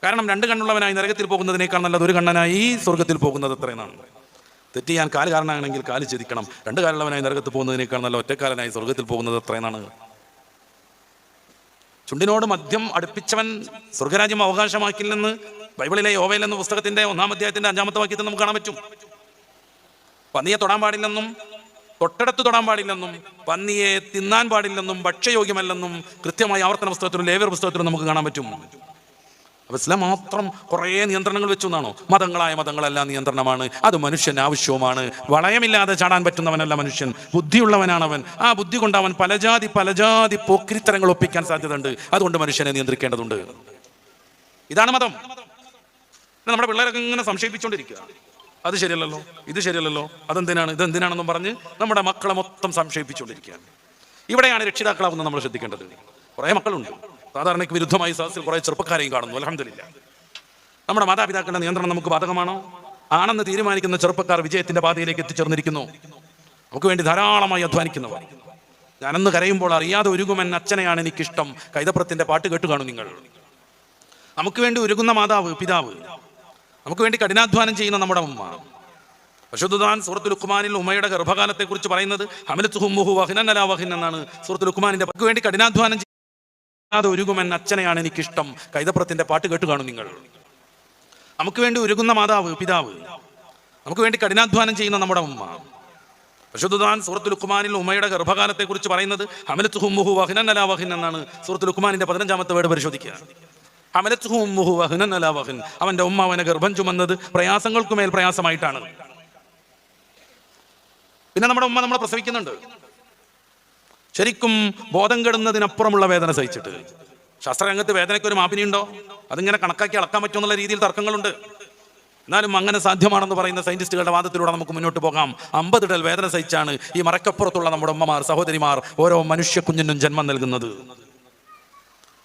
കാരണം 2 കണ്ണുള്ളവനായി നരകത്തിൽ പോകുന്നതിനേക്കാൾ നല്ലത് 1 കണ്ണനായി സ്വർഗത്തിൽ പോകുന്നത് എത്രയെന്നാണ്. തെറ്റ് ചെയ്യാൻ കാല് കാരണമാണെങ്കിൽ കാല് ഛേദിക്കണം. 2 കാലുള്ളവനായി നരകത്തിൽ പോകുന്നതിനേക്കാൾ നല്ല ഒറ്റക്കാലനായി സ്വർഗത്തിൽ പോകുന്നത് എത്രയെന്നാണ്. ചുണ്ടിനോട് മദ്യം അടുപ്പിച്ചവൻ സ്വർഗരാജ്യം അവകാശമാക്കില്ലെന്ന് ബൈബിളിലെ യോവേൽ എന്ന പുസ്തകത്തിന്റെ 1-ാം അധ്യായത്തിന്റെ 5-ാമത്തെ വാക്യത്തിൽ നമുക്ക് കാണാൻ പറ്റും. പന്നിയെ തൊടാൻ പാടില്ലെന്നും തൊട്ടടുത്ത് തൊടാൻ പാടില്ലെന്നും പന്നിയെ തിന്നാൻ പാടില്ലെന്നും ഭക്ഷ്യയോഗ്യമല്ലെന്നും കൃത്യമായി ആവർത്തന പുസ്തകത്തിലും ലേവ്യർ പുസ്തകത്തിലും നമുക്ക് കാണാൻ പറ്റും. അപ്പൊ ഇസ്ലാം മാത്രം കുറേ നിയന്ത്രണങ്ങൾ വെച്ചു എന്നാണോ? മതങ്ങളായ മതങ്ങളെല്ലാം നിയന്ത്രണമാണ്, അത് മനുഷ്യന് ആവശ്യവുമാണ്. വളയമില്ലാതെ ചാടാൻ പറ്റുന്നവനല്ല മനുഷ്യൻ, ബുദ്ധിയുള്ളവനാണവൻ. ആ ബുദ്ധി കൊണ്ട് അവൻ പലജാതി പോക്രിത്തരങ്ങൾ ഒപ്പിക്കാൻ സാധ്യതയുണ്ട്. അതുകൊണ്ട് മനുഷ്യനെ നിയന്ത്രിക്കേണ്ടതുണ്ട്. ഇതാണ് മതം. നമ്മുടെ പിള്ളേരൊക്കെ ഇങ്ങനെ സംശയിപ്പിച്ചുകൊണ്ടിരിക്കുക, അത് ശരിയല്ലല്ലോ, ഇത് ശരിയല്ലല്ലോ, അതെന്തിനാണ്, ഇതെന്തിനാണെന്നും പറഞ്ഞ് നമ്മുടെ മക്കളെ മൊത്തം സംശയിപ്പിച്ചുകൊണ്ടിരിക്കുകയാണ്. ഇവിടെയാണ് രക്ഷിതാക്കളാവുന്നത് നമ്മൾ ശ്രദ്ധിക്കേണ്ടത്. കുറേ മക്കളുണ്ട്, സാധാരണയ്ക്ക് വിരുദ്ധമായി സദസ്സിൽ കുറേ ചെറുപ്പക്കാരെയും കാണുന്നു. അൽഹംദുലില്ലാ. നമ്മുടെ മാതാപിതാക്കളുടെ നിയന്ത്രണം നമുക്ക് ബാധകമാണോ? ആണെന്ന് തീരുമാനിക്കുന്ന ചെറുപ്പക്കാർ വിജയത്തിന്റെ പാതയിലേക്ക് എത്തിച്ചേർന്നിരിക്കുന്നു. നമുക്ക് വേണ്ടി ധാരാളമായി അധ്വാനിക്കുന്നവർ. ഞാനെന്ന് കരയുമ്പോൾ അറിയാതെ ഒരുകുമെൻ അച്ഛനെയാണ് എനിക്കിഷ്ടം, കൈതപ്രത്തിന്റെ പാട്ട് കേട്ട് കാണും നിങ്ങൾ. നമുക്ക് വേണ്ടി ഒരുങ്ങുന്ന മാതാവ്, പിതാവ്, നമുക്ക് വേണ്ടി കഠിനാധ്വാനം ചെയ്യുന്ന നമ്മുടെ ഉമ്മ. പരിശുദ്ധ സൂറത്തുൽ ലുഖ്മാനിൽ ഉമ്മയുടെ ഗർഭകാലത്തെ കുറിച്ച് പറയുന്നത് ഹമലത്തുഹു ഉമ്മുഹു വഹ്നൻ അലാ വഹ്ൻ എന്നാണ്. സൂറത്തുൽ ലുഖ്മാനിന്റെ നമുക്ക് വേണ്ടി കഠിനാധ്വാനം ചെയ്യാതെ ഒരുകുമെൻ അച്ഛനെയാണ് എനിക്കിഷ്ടം, കൈതപ്രത്തിന്റെ പാട്ട് കേട്ട് കാണും നിങ്ങൾ. നമുക്ക് വേണ്ടി ഒരുങ്ങുന്ന മാതാവ്, പിതാവ്, നമുക്ക് വേണ്ടി കഠിനാധ്വാനം ചെയ്യുന്ന നമ്മുടെ ഉമ്മ. പരിശുദ്ധ സൂറത്തുൽ ലുഖ്മാനിൽ ഉമ്മയുടെ ഗർഭകാലത്തെ കുറിച്ച് പറയുന്നത് ഹമലത്തുഹു ഉമ്മുഹു വഹ്നൻ അലാ വഹ്ൻ എന്നാണ്. സൂറത്തുൽ ലുഖ്മാനിന്റെ 15-ാമത്തെ വേർഡ് പരിശോധിക്കുക. ഹമലത്തുഹു ഉമ്മുഹു വഹ്നൻ അലാ വഹ്ൻ. അവന്റെ ഉമ്മ അവനെ ഗർഭം ചുമന്നത് പ്രയാസങ്ങൾക്കുമേൽ പ്രയാസമായിട്ടാണ്. പിന്നെ നമ്മുടെ ഉമ്മ നമ്മളെ പ്രസവിക്കുന്നുണ്ട്, ശരിക്കും ബോധം കെടുന്നതിനപ്പുറമുള്ള വേദന സഹിച്ചിട്ട്. ശാസ്ത്രരംഗത്ത് വേദനയ്ക്ക് ഒരു മാപിനിയുണ്ടോ? അതിങ്ങനെ കണക്കാക്കി അളക്കാൻ പറ്റുമെന്നുള്ള രീതിയിൽ തർക്കങ്ങളുണ്ട്. എന്നാലും അങ്ങനെ സാധ്യമാണെന്ന് പറയുന്ന സയന്റിസ്റ്റുകളുടെ വാദത്തിലൂടെ നമുക്ക് മുന്നോട്ട് പോകാം. 50 ഇടൽ വേദന സഹിച്ചാണ് ഈ മറക്കപ്പുറത്തുള്ള നമ്മുടെ ഉമ്മമാർ, സഹോദരിമാർ ഓരോ മനുഷ്യ കുഞ്ഞിനും ജന്മം നൽകുന്നത്.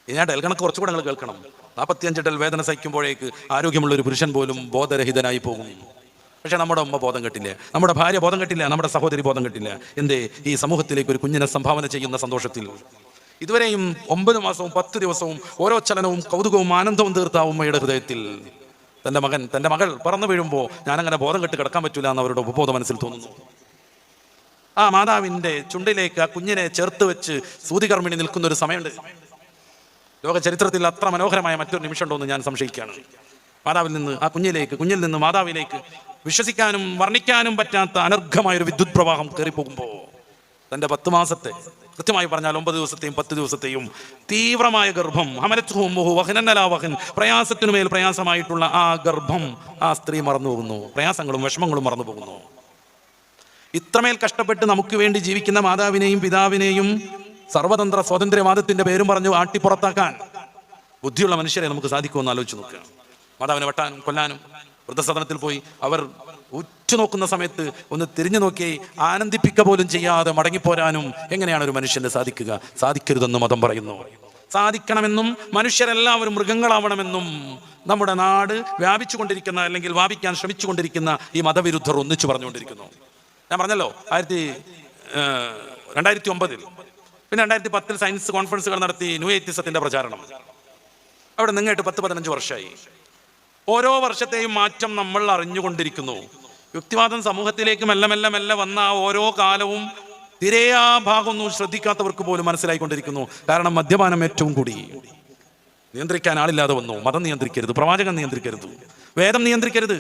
ഇനി ആ ഡൽ കണക്ക് കുറച്ചുകൂടെ നിങ്ങൾ കേൾക്കണം. 45 ഇടൽ വേദന സഹിക്കുമ്പോഴേക്ക് ആരോഗ്യമുള്ള ഒരു പുരുഷൻ പോലും ബോധരഹിതനായി പോകും. പക്ഷെ നമ്മുടെ ഉമ്മ ബോധം കെട്ടില്ല, നമ്മുടെ ഭാര്യ ബോധം കെട്ടില്ല, നമ്മുടെ സഹോദരി ബോധം കെട്ടില്ല. എന്തേ? ഈ സമൂഹത്തിലേക്ക് ഒരു കുഞ്ഞിനെ സംഭാവന ചെയ്യുന്ന സന്തോഷത്തിൽ ഇതുവരെയും 9 മാസവും 10 ദിവസവും ഓരോ ചലനവും കൗതുകവും ആനന്ദവും തീർത്ത ഉമ്മയുടെ ഹൃദയത്തിൽ തൻ്റെ മകൾ പറന്നു വീഴുമ്പോൾ ഞാനങ്ങനെ ബോധം കെട്ട് കിടക്കാൻ പറ്റില്ല എന്ന് അവരുടെ ഉപബോധ മനസ്സിൽ തോന്നുന്നു. ആ മാതാവിൻ്റെ ചുണ്ടിലേക്ക് ആ കുഞ്ഞിനെ ചേർത്ത് വെച്ച് സൂതികർമ്മിണി നിൽക്കുന്ന ഒരു സമയമുണ്ട്. ലോക ചരിത്രത്തിൽ അത്ര മനോഹരമായ മറ്റൊരു നിമിഷം ഉണ്ടോ എന്ന് ഞാൻ സംശയിക്കുകയാണ്. മാതാവിൽ നിന്ന് ആ കുഞ്ഞിൽ നിന്ന് മാതാവിലേക്ക് വിശ്വസിക്കാനും വർണ്ണിക്കാനും പറ്റാത്ത അനർഘമായൊരു വിദ്യുത് പ്രവാഹം കയറിപ്പോകുമ്പോൾ തൻ്റെ 10 മാസത്തെ, കൃത്യമായി പറഞ്ഞാൽ 9 ദിവസത്തെയും 10 ദിവസത്തെയും തീവ്രമായ ഗർഭം, ഹമലത്തുഹു ഉമ്മുഹു വഹ്നൻ അലാ വഹ്ൻ, പ്രയാസത്തിനുമേൽ പ്രയാസമായിട്ടുള്ള ആ ഗർഭം ആ സ്ത്രീ മറന്നു പോകുന്നു, പ്രയാസങ്ങളും വിഷമങ്ങളും മറന്നു പോകുന്നു. ഇത്രമേൽ കഷ്ടപ്പെട്ട് നമുക്ക് വേണ്ടി ജീവിക്കുന്ന മാതാവിനെയും പിതാവിനെയും സർവതന്ത്ര സ്വാതന്ത്ര്യവാദത്തിന്റെ പേരും പറഞ്ഞു ആട്ടിപ്പുറത്താക്കാൻ ബുദ്ധിയുള്ള മനുഷ്യരെ നമുക്ക് സാധിക്കുമെന്ന് ആലോചിച്ച് നോക്കുക. മാതാവിനെ വെട്ടാനും കൊല്ലാനും വൃദ്ധസദനത്തിൽ പോയി അവർ ഉറ്റുനോക്കുന്ന സമയത്ത് ഒന്ന് തിരിഞ്ഞു നോക്കി ആനന്ദിപ്പിക്കുക പോലും ചെയ്യാതെ മടങ്ങിപ്പോരാനും എങ്ങനെയാണ് ഒരു മനുഷ്യന് സാധിക്കുക? സാധിക്കരുതെന്ന് മതം പറയുന്നു. സാധിക്കണമെന്നും മനുഷ്യരെല്ലാവരും മൃഗങ്ങളാവണമെന്നും നമ്മുടെ നാട് വ്യാപിച്ചുകൊണ്ടിരിക്കുന്ന, അല്ലെങ്കിൽ വ്യാപിക്കാൻ ശ്രമിച്ചുകൊണ്ടിരിക്കുന്ന ഈ മതവിരുദ്ധർ ഒന്നിച്ചു പറഞ്ഞുകൊണ്ടിരിക്കുന്നു. ഞാൻ പറഞ്ഞല്ലോ 2009 പിന്നെ 2010 സയൻസ് കോൺഫറൻസുകൾ നടത്തി ന്യൂ എത്തിസത്തിന്റെ പ്രചാരണം. അവിടെ നിങ്ങായിട്ട് 10-15 വർഷമായി. ഓരോ വർഷത്തെയും മാറ്റം നമ്മൾ അറിഞ്ഞുകൊണ്ടിരിക്കുന്നു. യുക്തിവാദം സമൂഹത്തിലേക്ക് മെല്ലെ മെല്ലെ മെല്ലെ വന്ന ഓരോ കാലവും തീരെ ആ ഭാഗമൊന്നും ശ്രദ്ധിക്കാത്തവർക്ക് പോലും മനസ്സിലായിക്കൊണ്ടിരിക്കുന്നു. കാരണം മദ്യപാനം ഏറ്റവും കൂടി, നിയന്ത്രിക്കാൻ ആളില്ലാതെ വന്നു. മതം നിയന്ത്രിക്കരുത്, പ്രവാചകൻ നിയന്ത്രിക്കരുത്, വേദം നിയന്ത്രിക്കരുത്,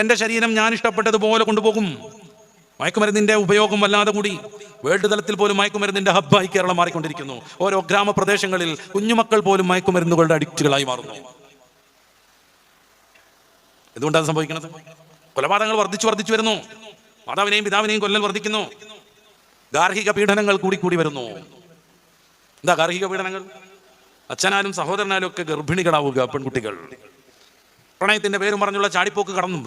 എൻ്റെ ശരീരം ഞാൻ ഇഷ്ടപ്പെട്ടതുപോലെ കൊണ്ടുപോകും. മയക്കുമരുന്നിന്റെ ഉപയോഗം വല്ലാതെ കൂടി. വേൾഡ് തലത്തിൽ പോലും മയക്കുമരുന്നിന്റെ ഹബ്ബായി കേരളം മാറിക്കൊണ്ടിരിക്കുന്നു. ഓരോ ഗ്രാമപ്രദേശങ്ങളിൽ കുഞ്ഞുമക്കൾ പോലും മയക്കുമരുന്നുകളുടെ അഡിക്റ്റുകളായി മാറുന്നു. എന്തുകൊണ്ടാണ് സംഭവിക്കുന്നത്? കൊലപാതകങ്ങൾ വർദ്ധിച്ചു വരുന്നു. മാതാവിനെയും പിതാവിനെയും കൊല്ലൽ വർദ്ധിക്കുന്നു. ഗാർഹിക പീഡനങ്ങൾ കൂടി വരുന്നു. എന്താ ഗാർഹിക പീഡനങ്ങൾ? അച്ഛനാലും സഹോദരനാലും ഒക്കെ ഗർഭിണികളാവുക പെൺകുട്ടികൾ. പ്രണയത്തിന്റെ പേരും പറഞ്ഞുള്ള ചാടിപ്പോക്ക് കടന്നു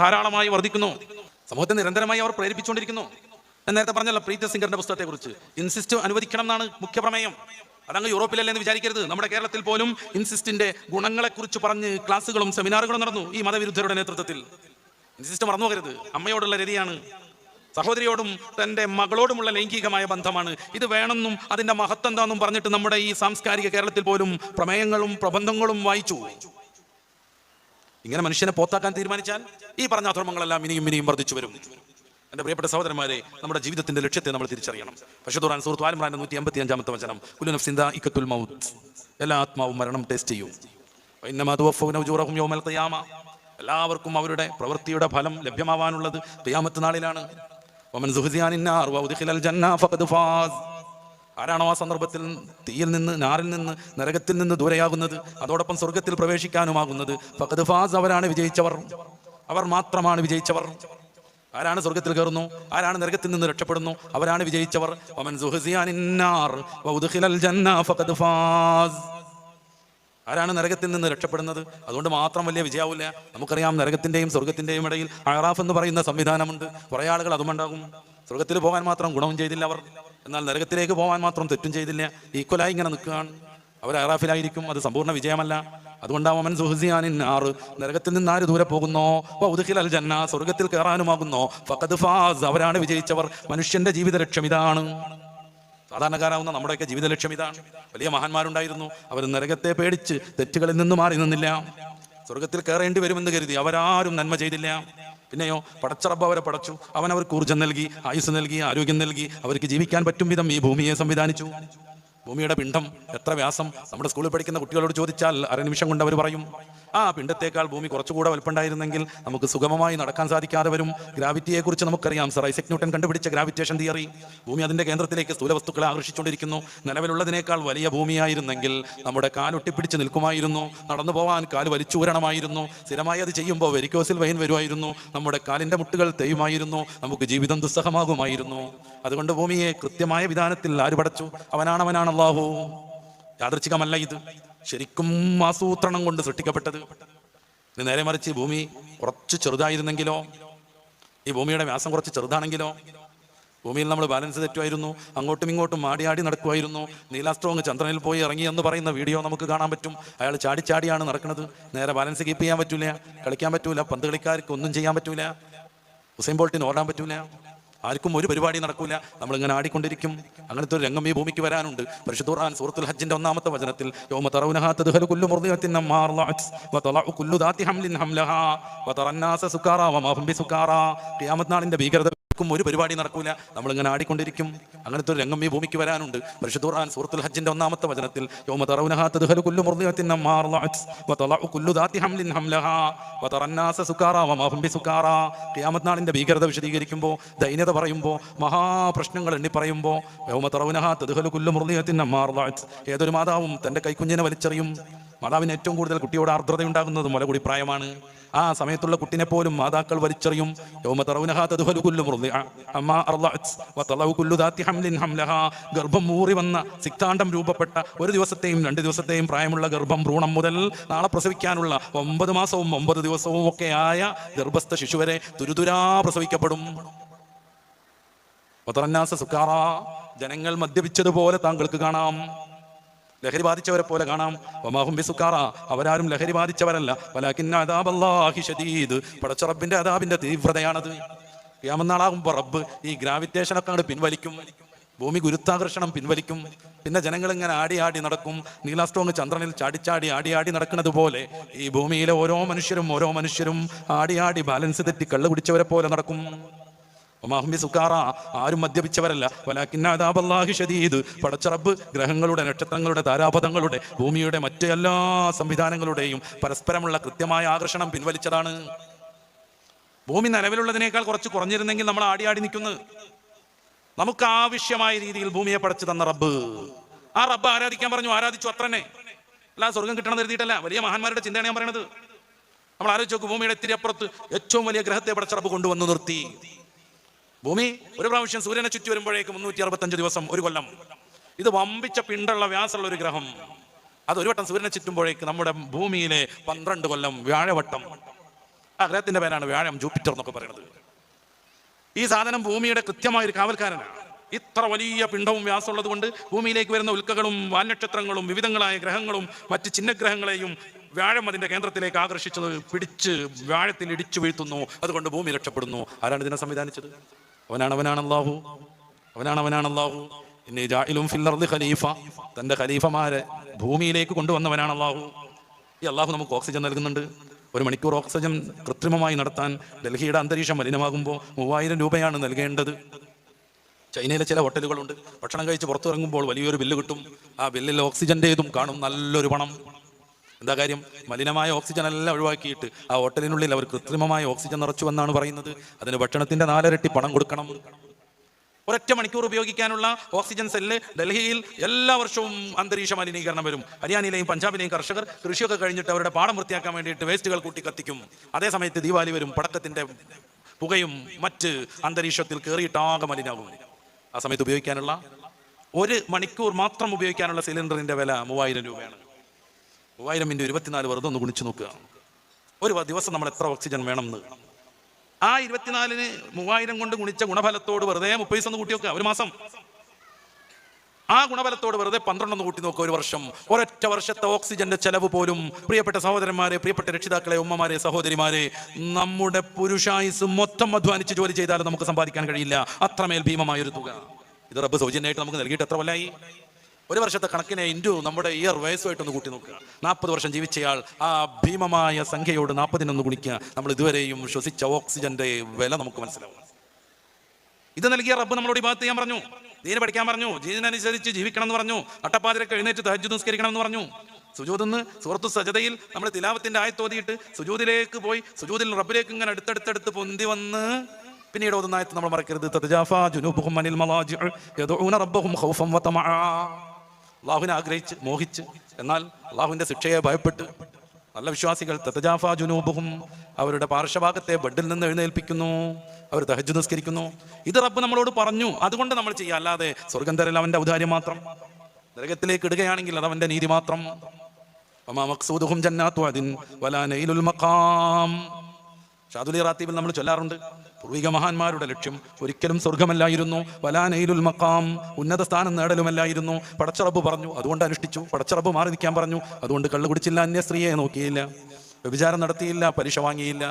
ധാരാളമായി വർദ്ധിക്കുന്നു. സമൂഹത്തെ നിരന്തരമായി അവർ പ്രേരിപ്പിച്ചുകൊണ്ടിരിക്കുന്നു. ഞാൻ നേരത്തെ പറഞ്ഞല്ലോ പ്രീത സിംഗറിന്റെ പുസ്തകത്തെ കുറിച്ച്. ഇൻസിസ്റ്റ് അനുവദിക്കണം എന്നാണ് മുഖ്യ പ്രമേയം. അതങ്ങ് യൂറോപ്പിലല്ലേ എന്ന് വിചാരിക്കരുത്. നമ്മുടെ കേരളത്തിൽ പോലും ഇൻസിസ്റ്റിന്റെ ഗുണങ്ങളെക്കുറിച്ച് പറഞ്ഞ് ക്ലാസ്സുകളും സെമിനാറുകളും നടന്നു ഈ മതവിരുദ്ധരുടെ നേതൃത്വത്തിൽ. ഇൻസിസ്റ്റ് മറന്നു പോകരുത്. അമ്മയോടുള്ള രതിയാണ്, സഹോദരിയോടും തൻ്റെ മകളോടുമുള്ള ലൈംഗികമായ ബന്ധമാണ്. ഇത് വേണമെന്നും അതിന്റെ മഹത്വം എന്താണെന്നും പറഞ്ഞിട്ട് നമ്മുടെ ഈ സാംസ്കാരിക കേരളത്തിൽ പോലും പ്രമേയങ്ങളും പ്രബന്ധങ്ങളും വായിച്ചു. ഇങ്ങനെ മനുഷ്യനെ പോത്താക്കാൻ തീരുമാനിച്ചാൽ ഈ പറഞ്ഞ അധർമ്മങ്ങളെല്ലാം ഇനിയും വർദ്ധിച്ചു വരും. എൻ്റെ പ്രിയപ്പെട്ട സഹോദരന്മാരെ, നമ്മുടെ ജീവിതത്തിന്റെ ലക്ഷ്യത്തെ നമ്മൾ തിരിച്ചറിയണം. പരിശുദ്ധ ഖുർആൻ സൂറത്ത് ആൽ ഇംറാൻ 155-ാമത്തെ വചനം, കുല്ലു നഫ്സിൻ ദാഇഖത്തുൽ മൗത്ത്, എല്ലാ ആത്മാവും മരണം ടേസ്റ്റ് ചെയ്യും. വഇന്നമാ തുവഫൗന ഉജൂറഹും യൗമൽ ഖിയാമ, എല്ലാവർക്കും അവരുടെ പ്രവൃത്തിയുടെ ഫലം ലഭ്യമാവാനുള്ളത് ഖിയാമത്ത് നാളിലാണ്. വമൻ സുഹ്സിയ അനിൻ നാർ വഉദ്ഖിലൽ ജന്ന ഫഖദ് ഫാസ്, ആരാണോ ആ സന്ദർഭത്തിൽ തീയിൽ നിന്ന്, നാറിൽ നിന്ന്, നരകത്തിൽ നിന്ന് ദൂരെയാകുന്നത്, അതോടൊപ്പം സ്വർഗത്തിൽ പ്രവേശിക്കാനുമാകുന്നത്, ഫഖദ് ഫാസ്, അവരാണ് വിജയിച്ചവർ. അവർ മാത്രമാണ് വിജയിച്ചവർ. ആരാണ് സ്വർഗത്തിൽ കയറുന്നു, ആരാണ് നരകത്തിൽ നിന്ന് രക്ഷപ്പെടുന്നു, അവരാണ് വിജയിച്ചവർ. വമൻ സുഹ്സിയ അനിന്നാർ വഉദ്ഖിലൽ ജന്ന ഫഖദ് ഫാസ്. ആരാണ് നരകത്തിൽ നിന്ന് രക്ഷപ്പെടുന്നത്? അതുകൊണ്ട് മാത്രം വലിയ വിജയാവില്ല. നമുക്കറിയാം, നരകത്തിന്റെയും സ്വർഗത്തിന്റെയും ഇടയിൽ അറാഫ് എന്ന് പറയുന്ന സംവിധാനമുണ്ട്. കുറെ ആളുകൾ അതുമുണ്ടാകും. സ്വർഗത്തിൽ പോകാൻ മാത്രം ഗുണവും ചെയ്തില്ല അവർ, എന്നാൽ നരകത്തിലേക്ക് പോകാൻ മാത്രം തെറ്റും ചെയ്തില്ല. ഈക്വലായി ഇങ്ങനെ നിൽക്കുകയാണ്. അവർ അറാഫിലായിരിക്കും. അത് സമ്പൂർണ്ണ വിജയമല്ല. അതുകൊണ്ടാണ് വമൻ സുഹ്സിയ അനിന്നാർ, നരകത്തിൽ നിന്ന് ആര് ദൂരെ പോകുന്നോ, വഉദ്ഖിലൽ ജന്ന, സ്വർഗത്തിൽ കയറാനുമാകുന്നോ, ഫഖദ് ഫാസ്, അവരാണ് വിജയിച്ചവർ. മനുഷ്യന്റെ ജീവിത ലക്ഷ്യം ഇതാണ്. സാധാരണക്കാരാവുന്ന നമ്മുടെയൊക്കെ ജീവിത ലക്ഷ്യം ഇതാണ്. വലിയ മഹാന്മാരുണ്ടായിരുന്നു. അവർ നരകത്തെ പേടിച്ച് തെറ്റുകളിൽ നിന്ന് മാറി നിന്നില്ല. സ്വർഗത്തിൽ കയറേണ്ടി വരുമെന്ന് കരുതി അവരാരും നന്മ ചെയ്തില്ല. പിന്നെയോ, പടച്ചറബ് അവരെ പടച്ചു. അവൻ അവർക്ക് ഊർജ്ജം നൽകി, ആയുസ് നൽകി, ആരോഗ്യം നൽകി. അവർക്ക് ജീവിക്കാൻ പറ്റും വിധം ഈ ഭൂമിയെ സംവിധാനിച്ചു. ഭൂമിയുടെ പിണ്ഡം എത്ര വ്യാസം? നമ്മുടെ സ്കൂളിൽ പഠിക്കുന്ന കുട്ടികളോട് ചോദിച്ചാൽ അരനിമിഷം കൊണ്ട് അവർ പറയും, ആ പിണ്ഡത്തേക്കാൾ ഭൂമി കുറച്ചുകൂടെ വലുപ്പമുണ്ടായിരുന്നെങ്കിൽ നമുക്ക് സുഗമമായി നടക്കാൻ സാധിക്കാതെ വരും. ഗ്രാവിറ്റിയെ കുറിച്ച് നമുക്കറിയാം. സർ ഐസക് ന്യൂട്ടൻ കണ്ടുപിടിച്ച ഗ്രാവിറ്റേഷൻ തിയറി. ഭൂമി അതിന്റെ കേന്ദ്രത്തിലേക്ക് സ്ഥൂല വസ്തുക്കളെ ആകർഷിച്ചുകൊണ്ടിരിക്കുന്നു. നിലവിലുള്ളതിനേക്കാൾ വലിയ ഭൂമിയായിരുന്നെങ്കിൽ നമ്മുടെ കാലൊട്ടിപ്പിടിച്ച് നിൽക്കുമായിരുന്നു. നടന്നു പോവാൻ കാല് വലിച്ചൂരണമായിരുന്നു. സ്ഥിരമായി അത് ചെയ്യുമ്പോൾ വെരിക്കോസിൽ വെയിൻ വരുമായിരുന്നു. നമ്മുടെ കാലിന്റെ മുട്ടുകൾ തെയ്യുമായിരുന്നു. നമുക്ക് ജീവിതം ദുസ്സഹമാകുമായിരുന്നു. അതുകൊണ്ട് ഭൂമിയെ കൃത്യമായ വിധാനത്തിൽ ആര് പടച്ചു? അവനാണ് അല്ലാഹു. യാദൃച്ഛികമല്ല ഇത്. ശരിക്കും ആസൂത്രണം കൊണ്ട് സൃഷ്ടിക്കപ്പെട്ടത്. ഇനി നേരെ മറിച്ച് ഭൂമി കുറച്ച് ചെറുതായിരുന്നെങ്കിലോ, ഈ ഭൂമിയുടെ വ്യാസം കുറച്ച് ചെറുതാണെങ്കിലോ, ഭൂമിയിൽ നമ്മൾ ബാലൻസ് തെറ്റുമായിരുന്നു. അങ്ങോട്ടും ഇങ്ങോട്ടും ആടി നടക്കുമായിരുന്നു. നീലാസ്ട്രോങ് ചന്ദ്രനിൽ പോയി ഇറങ്ങി എന്ന് പറയുന്ന വീഡിയോ നമുക്ക് കാണാൻ പറ്റും. അയാൾ ചാടിയാണ് നടക്കുന്നത്. നേരെ ബാലൻസ് കീപ്പ് ചെയ്യാൻ പറ്റൂല, കളിക്കാൻ പറ്റൂല, പന്ത് കളിക്കാർക്ക് ഒന്നും ചെയ്യാൻ പറ്റൂല, ഉസൈൻ ബോൾട്ടിന് ഓടാൻ പറ്റൂല, ആർക്കും ഒരു പരിപാടി നടക്കൂല. നമ്മളിങ്ങനെ ആടിക്കൊണ്ടിരിക്കും. അങ്ങനത്തെ ഒരു രംഗം ഈ ഭൂമിക്ക് വരാനുണ്ട്. പരിശുദ്ധ ഖുർആൻ സൂറത്തുൽ ഹജ്ജിന്റെ 1-ാമത്തെ വചനത്തിൽ യൗമ തറൗനഹാ തദ്ഖലു കുല്ലു മുർദിഅത്തിൻ അമ്മാ അർളഅത് വതളഉ കുല്ലു ദാതി ഹംലിൻ ഹംലഹാ വതറന്നാസ സുകാറാ വമാ ഹും ബിസുകാറാ. ഖിയാമത്ത് നാളിന്റെ ഭീകരത ഒരു പരിപാടി നടക്കൂല. നമ്മളിങ്ങനെ ആടിക്കൊണ്ടിരിക്കും. അങ്ങനത്തെ ഒരു രംഗം ഈ ഭൂമിക്ക് വരാനുണ്ട്. പരിശുദ്ധ ഖുർആൻ സൂറത്തുൽ ഹജ്ജിന്റെ 1-ാമത്തെ വചനത്തിൽ യൗമ തറൗനഹാ തദ്ഖലു കുല്ലു മുർദിഅത്തിൻ അമ്മാ അർളഅത് വതളഉ കുല്ലു ദാതി ഹംലിൻ ഹംലഹാ വതറന്നാസ സുകാറാ വമാ ഹും ബിസുകാറാ. ഖിയാമത്ത് നാളിന്റെ ഭീകരത വിശദീകരിക്കുമ്പോൾ, ദൈന്യത പറയുമ്പോൾ, മഹാപ്രശ്നങ്ങൾ എണ്ണി പറയുമ്പോൾ, യൗമ തറൗനഹാ തദ്ഖലു കുല്ലു മുർദിഅത്തിൻ അമ്മാ അർളഅത്, ഏതൊരു മാതാവും തന്റെ കൈക്കുഞ്ഞിനെ വലിച്ചെറിയും. മാതാവിന് ഏറ്റവും കൂടുതൽ കുട്ടിയോട് ആർദ്രത ഉണ്ടാകുന്നത് മുലകുടി പ്രായമാണ്. ആ സമയത്തുള്ള കുട്ടിനെ പോലും മാതാക്കൾ വലിച്ചെറിയും. യൗമ തറൗനഹാ തദ്ഖലു കുല്ലു മുർദിഅ അമ്മാ അർളഅത് വതളഉ കുല്ലു ദാതി ഹംലിൻ ഹംലഹാ. ഗർഭം മൂറി വന്ന സിക്താണ്ഡം രൂപപ്പെട്ട 1 ദിവസത്തെയും 2 ദിവസത്തെയും പ്രായമുള്ള ഗർഭം, ഭ്രൂണം മുതൽ നാളെ പ്രസവിക്കാനുള്ള 9 മാസവും 9 ദിവസവും ഒക്കെ ആയ ഗർഭസ്ഥ ശിശു വരെ തുരുതുരാ പ്രസവിക്കപ്പെടും. വതറന്നാസ സുകാറാ, ജനങ്ങൾ മദ്യപിച്ചതുപോലെ താങ്കൾക്ക് കാണാം. ലഹരി ബാധിച്ചവരെ പോലെ കാണാം. വമാ ഹും ബിസുകാറാ, അവരാരും ലഹരി ബാധിച്ചവരല്ല. വലാകിന്ന അദാബല്ലാഹി ശദീദ്, പടച്ച റബ്ബിന്റെ അദാബിന്റെ തീവ്രതയാണത്. ഖിയാമത്ത് നാളാകുമ്പോൾ റബ്ബ് ഈ ഗ്രാവിറ്റേഷനൊക്കെ അങ്ങോട്ട് പിൻവലിക്കും. ഭൂമി ഗുരുത്വാകർഷണം പിൻവലിക്കും. പിന്നെ ജനങ്ങൾ ഇങ്ങനെ ആടി നടക്കും. നീലാസ്ട്രോങ് ചന്ദ്രനിൽ ആടി നടക്കുന്നത് പോലെ ഈ ഭൂമിയിലെ ഓരോ മനുഷ്യരും ആടി ബാലൻസ് തെറ്റി കള്ളു കുടിച്ചവരെ പോലെ നടക്കും. സുക്കാറ, ആരും മദ്യപിച്ചവരല്ല. വലാകിന്ന അദാബല്ലാഹി ശദീദ്, പടച്ച റബ്ബ് ഗ്രഹങ്ങളുടെ, നക്ഷത്രങ്ങളുടെ, താരാപഥങ്ങളുടെ, ഭൂമിയുടെ മറ്റ് എല്ലാ സംവിധാനങ്ങളുടെയും പരസ്പരമുള്ള കൃത്യമായ ആകർഷണം പിൻവലിച്ചതാണ്. ഭൂമി നിലവിലുള്ളതിനേക്കാൾ കുറച്ച് കുറഞ്ഞിരുന്നെങ്കിൽ നമ്മൾ ആടി നിൽക്കുന്നു. നമുക്ക് ആവശ്യമായ രീതിയിൽ ഭൂമിയെ പടച്ചു തന്ന റബ്ബ്, ആ റബ്ബ് ആരാധിക്കാൻ പറഞ്ഞു, ആരാധിച്ചു, അത്രന്നെ. അല്ല സ്വർഗം കിട്ടണം എന്ന് കരുതിയിട്ടല്ല. വലിയ മഹാന്മാരുടെ ചിന്തയാണ് ഞാൻ പറയുന്നത്. നമ്മൾ ആലോചിച്ച് നോക്കും. ഭൂമിയുടെ ഇത്തിരി അപ്പുറത്ത് ഏറ്റവും വലിയ ഗ്രഹത്തെ പടച്ച റബ്ബ് കൊണ്ടുവന്ന് നിർത്തി. ഭൂമി ഒരു പ്രാവശ്യം സൂര്യനെ ചുറ്റി വരുമ്പോഴേക്ക് 365 ദിവസം, 1 കൊല്ലം. ഇത് വമ്പിച്ച പിണ്ടുള്ള വ്യാസമുള്ള ഒരു ഗ്രഹം. അത് ഒരു വട്ടം സൂര്യനെ ചുറ്റുമ്പോഴേക്ക് നമ്മുടെ ഭൂമിയിലെ 12 കൊല്ലം വ്യാഴവട്ടം. ആ ഗ്രഹത്തിന്റെ പേരാണ് വ്യാഴം, ജൂപ്പിറ്റർ എന്നൊക്കെ പറയുന്നത്. ഈ സാധനം ഭൂമിയുടെ കൃത്യമായ ഒരു കാവൽക്കാരനാണ്. ഇത്ര വലിയ പിണ്ടവും വ്യാസമുള്ളത് കൊണ്ട് ഭൂമിയിലേക്ക് വരുന്ന ഉൽക്കകളും വാൽനക്ഷത്രങ്ങളും വിവിധങ്ങളായ ഗ്രഹങ്ങളും മറ്റ് ചിഹ്നഗ്രഹങ്ങളെയും വ്യാഴം അതിന്റെ കേന്ദ്രത്തിലേക്ക് ആകർഷിച്ചത് പിടിച്ച് വ്യാഴത്തിൽ ഇടിച്ചു വീഴ്ത്തുന്നു. അതുകൊണ്ട് ഭൂമി രക്ഷപ്പെടുന്നു. ആരാണ് ഇതിനെ സംവിധാനിച്ചത്? അവനാണ് അല്ലാഹു. ഇന്നീ ജാഇലുൻ ഫിൽ അർളി ഖലീഫ, തന്റെ ഖലീഫമാരെ ഭൂമിയിലേക്ക് കൊണ്ടുവന്നവനാണ് അല്ലാഹു. ഈ അല്ലാഹു നമുക്ക് ഓക്സിജൻ നൽകുന്നുണ്ട്. 1 മണിക്കൂർ ഓക്സിജൻ കൃത്രിമമായി നടത്താൻ ഡൽഹിയുടെ അന്തരീക്ഷം മലിനമാകുമ്പോൾ 3000 രൂപയാണ് നൽകേണ്ടത്. ചൈനയിലെ ചില ഹോട്ടലുകളുണ്ട്, ഭക്ഷണം കഴിച്ച് പുറത്തിറങ്ങുമ്പോൾ വലിയൊരു ബില്ല് കിട്ടും. ആ ബില്ലിൽ ഓക്സിജന്റേതും കാണും നല്ലൊരു പണം. എന്താ കാര്യം? മലിനമായ ഓക്സിജൻ എല്ലാം ഒഴിവാക്കിയിട്ട് ആ ഹോട്ടലിനുള്ളിൽ അവർ കൃത്രിമമായ ഓക്സിജൻ നിറച്ചു എന്നാണ് പറയുന്നത്. അതിന് ഭക്ഷണത്തിന്റെ 4 ഇരട്ടി പണം കൊടുക്കണം. ഒരൊറ്റ മണിക്കൂർ ഉപയോഗിക്കാനുള്ള ഓക്സിജൻ സെല്ല് ഡൽഹിയിൽ എല്ലാ വർഷവും അന്തരീക്ഷ മലിനീകരണം വരും. ഹരിയാനയിലെയും പഞ്ചാബിലെയും കർഷകർ കൃഷിയൊക്കെ കഴിഞ്ഞിട്ട് അവരുടെ പാടം വൃത്തിയാക്കാൻ വേണ്ടിയിട്ട് വേസ്റ്റുകൾ കൂട്ടി കത്തിക്കും. അതേസമയത്ത് ദീപാവലി വരും, പടക്കത്തിന്റെ പുകയും മറ്റ് അന്തരീക്ഷത്തിൽ കയറിയിട്ടാകെ മലിനാകും. ആ സമയത്ത് ഉപയോഗിക്കാനുള്ള 1 മണിക്കൂർ മാത്രം ഉപയോഗിക്കാനുള്ള സിലിണ്ടറിന്റെ വില 3000 രൂപയാണ്. 3000 × 24 വെറുതെ ഒന്ന് ഗുണിച്ചു നോക്കുക. ഒരു ദിവസം നമ്മൾ എത്ര ഓക്സിജൻ വേണമെന്ന്. ആ 24-ന് 3000 കൊണ്ട് ഗുണിച്ച ഗുണഫലത്തോട് വെറുതെ 30 ദിവസം കൂട്ടി നോക്കുക, ഒരു മാസം. ആ ഗുണഫലത്തോട് വെറുതെ 12 കൂട്ടി നോക്കുക, ഒരു വർഷം. ഒരൊറ്റ വർഷത്തെ ഓക്സിജന്റെ ചെലവ് പോലും പ്രിയപ്പെട്ട സഹോദരന്മാരെ, പ്രിയപ്പെട്ട രക്ഷിതാക്കളെ, ഉമ്മമാരെ, സഹോദരിമാരെ, നമ്മുടെ പുരുഷായുസ് മൊത്തം അധ്വാനിച്ച് ജോലി ചെയ്താലും നമുക്ക് സമ്പാദിക്കാൻ കഴിയില്ല. അത്രമേൽ ഭീമമായൊരു തുക. ഇത് റബ്ബ് സൗജന്യമായിട്ട് നമുക്ക് നൽകിയിട്ട് എത്ര കൊല്ലായി? ഒരു വർഷത്തെ കണക്കിനെ ഇൻറ്റു നമ്മുടെ ഇയർ വയസ്സുമായിട്ടൊന്ന് കൂട്ടി നോക്കുക. 40 വർഷം ജീവിച്ചയാൾ ആ ഭീമമായ സംഖ്യയോട് 40 ഗുണിക്കുക. നമ്മൾ ഇതുവരെയും ശ്വസിച്ച ഓക്സിജന്റെ വില നമുക്ക് മനസ്സിലാവും. ഇത് നൽകിയ റബ്ബ് നമ്മളോട് ഇബാദത്ത് ചെയ്യാൻ പറഞ്ഞു, ദീന് പഠിക്കാൻ പറഞ്ഞു, ദീനിനനുസരിച്ച് ജീവിക്കണം എന്ന് പറഞ്ഞു, നട്ടപ്പാതിരക്ക് എഴുന്നേറ്റ് തഹജ്ജുദ് നിസ്കരിക്കണം എന്ന് പറഞ്ഞു. സുജൂദിന്ന് സൂറത്തു സജദയിൽ നമ്മൾ തിലാവത്തിന്റെ ആയത്തോതിയിട്ട് സുജൂദിലേക്ക് പോയി, സുജൂദിൽ റബ്ബിലേക്ക് ഇങ്ങനെ അടുത്തടുത്തടുത്ത് പൊന്തി വന്ന് പിന്നീട് ഓതുന്ന ആയത്ത് നമ്മൾ മറക്കരുത്. തതജാഫാ ജുനൂബുഹും അനിൽ മളാജിഇ യദഊന റബ്ബഹും ഖൗഫൻ വതമഅ. അല്ലാഹുവിനെ ആഗ്രഹിച്ച് മോഹിച്ച്, എന്നാൽ അല്ലാഹുവിന്റെ ശിക്ഷയെ ഭയപ്പെട്ട് നല്ല വിശ്വാസികൾ തതജാഫാ ജുനൂബുഹും, അവരുടെ പാർശ്വഭാഗത്തെ ബെഡിൽ നിന്ന് എഴുന്നേൽപ്പിക്കുന്നു, അവർ തഹജ്ജുദ് നിസ്കരിക്കുന്നു. ഇത് റബ്ബ് നമ്മളോട് പറഞ്ഞു, അതുകൊണ്ട് നമ്മൾ ചെയ്യുക. അല്ലാതെ സ്വർഗം തരൽ അവന്റെ ഔദാര്യം മാത്രം, നരകത്തിലേക്ക് ഇടുകയാണെങ്കിൽ അത് അവന്റെ നീതി മാത്രം. വമാ മഖ്സൂദുഹും ജന്നാത്തു അദിൻ വലാ നൈലുൽ മഖാം. ഷാദുലി റാത്തീബിൽ നമ്മൾ ചൊല്ലാറുണ്ട്, പൂർവിക മഹാന്മാരുടെ ലക്ഷ്യം ഒരിക്കലും സ്വർഗമല്ലായിരുന്നു, വലാ നൈലുൽ മഖാം, ഉന്നത സ്ഥാനം നേടലുമല്ലായിരുന്നു. പടച്ചറബ് പറഞ്ഞു, അതുകൊണ്ട് അനുഷ്ഠിച്ചു. പടച്ചറബ് മാറി നിൽക്കാൻ പറഞ്ഞു, അതുകൊണ്ട് കള്ളു കുടിച്ചില്ല, അന്യ സ്ത്രീയെ നോക്കിയില്ല, വ്യഭിചാരം നടത്തിയില്ല, പലിശ വാങ്ങിയില്ല,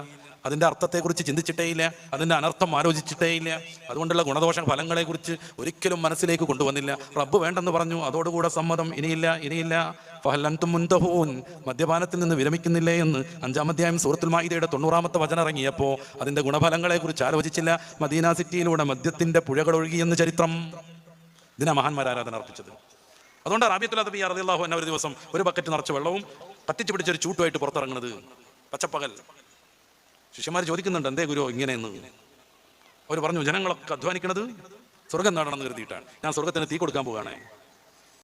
അതിൻ്റെ അർത്ഥത്തെക്കുറിച്ച് ചിന്തിച്ചിട്ടേയില്ല, അതിൻ്റെ അനർത്ഥം ആലോചിച്ചിട്ടേയില്ല, അതുകൊണ്ടുള്ള ഗുണദോഷ ഫലങ്ങളെക്കുറിച്ച് ഒരിക്കലും മനസ്സിലേക്ക് കൊണ്ടുവന്നില്ല. റബ്ബ് വേണ്ടെന്ന് പറഞ്ഞു, അതോടുകൂടെ സമ്മതം. ഇനിയില്ല. ഫഹൽ അൻതും മുൻതഹൂൻ, മദ്യപാനത്തിൽ നിന്ന് വിരമിക്കുന്നില്ലേ എന്ന് 5-ാം അധ്യായം സൂറത്തുൽ മാഇദയുടെ 90-ാമത്തെ വചനം ഇറങ്ങിയപ്പോൾ അതിൻ്റെ ഗുണഫലങ്ങളെക്കുറിച്ച് ആലോചിച്ചില്ല. മദീന സിറ്റിയിലൂടെ മദ്യത്തിൻ്റെ പുഴകൾ ഒഴുകിയെന്ന് ചരിത്രം. ഇതിനാ മഹാന്മാർ ആരാധന അർപ്പിച്ചത്. അതുകൊണ്ട് റാബിയത്തുൽ അദബിയ്യ റളിയല്ലാഹു അൻഹ ഒരു ദിവസം ഒരു ബക്കറ്റ് നിറച്ച വെള്ളവും കത്തിച്ചു പിടിച്ചൊരു ചൂട്ടുമായിട്ട് പുറത്തിറങ്ങുന്നത് പച്ചപ്പകൽ. ശിഷ്യന്മാർ ചോദിക്കുന്നുണ്ട്, എന്തേ ഗുരു ഇങ്ങനെയെന്ന്. അവർ പറഞ്ഞു, ജനങ്ങളൊക്കെ അധ്വാനിക്കണത് സ്വർഗം നേടണം എന്ന് കരുതിയിട്ടാണ്. ഞാൻ സ്വർഗത്തിന് തീ കൊടുക്കാൻ പോവുകയാണ്.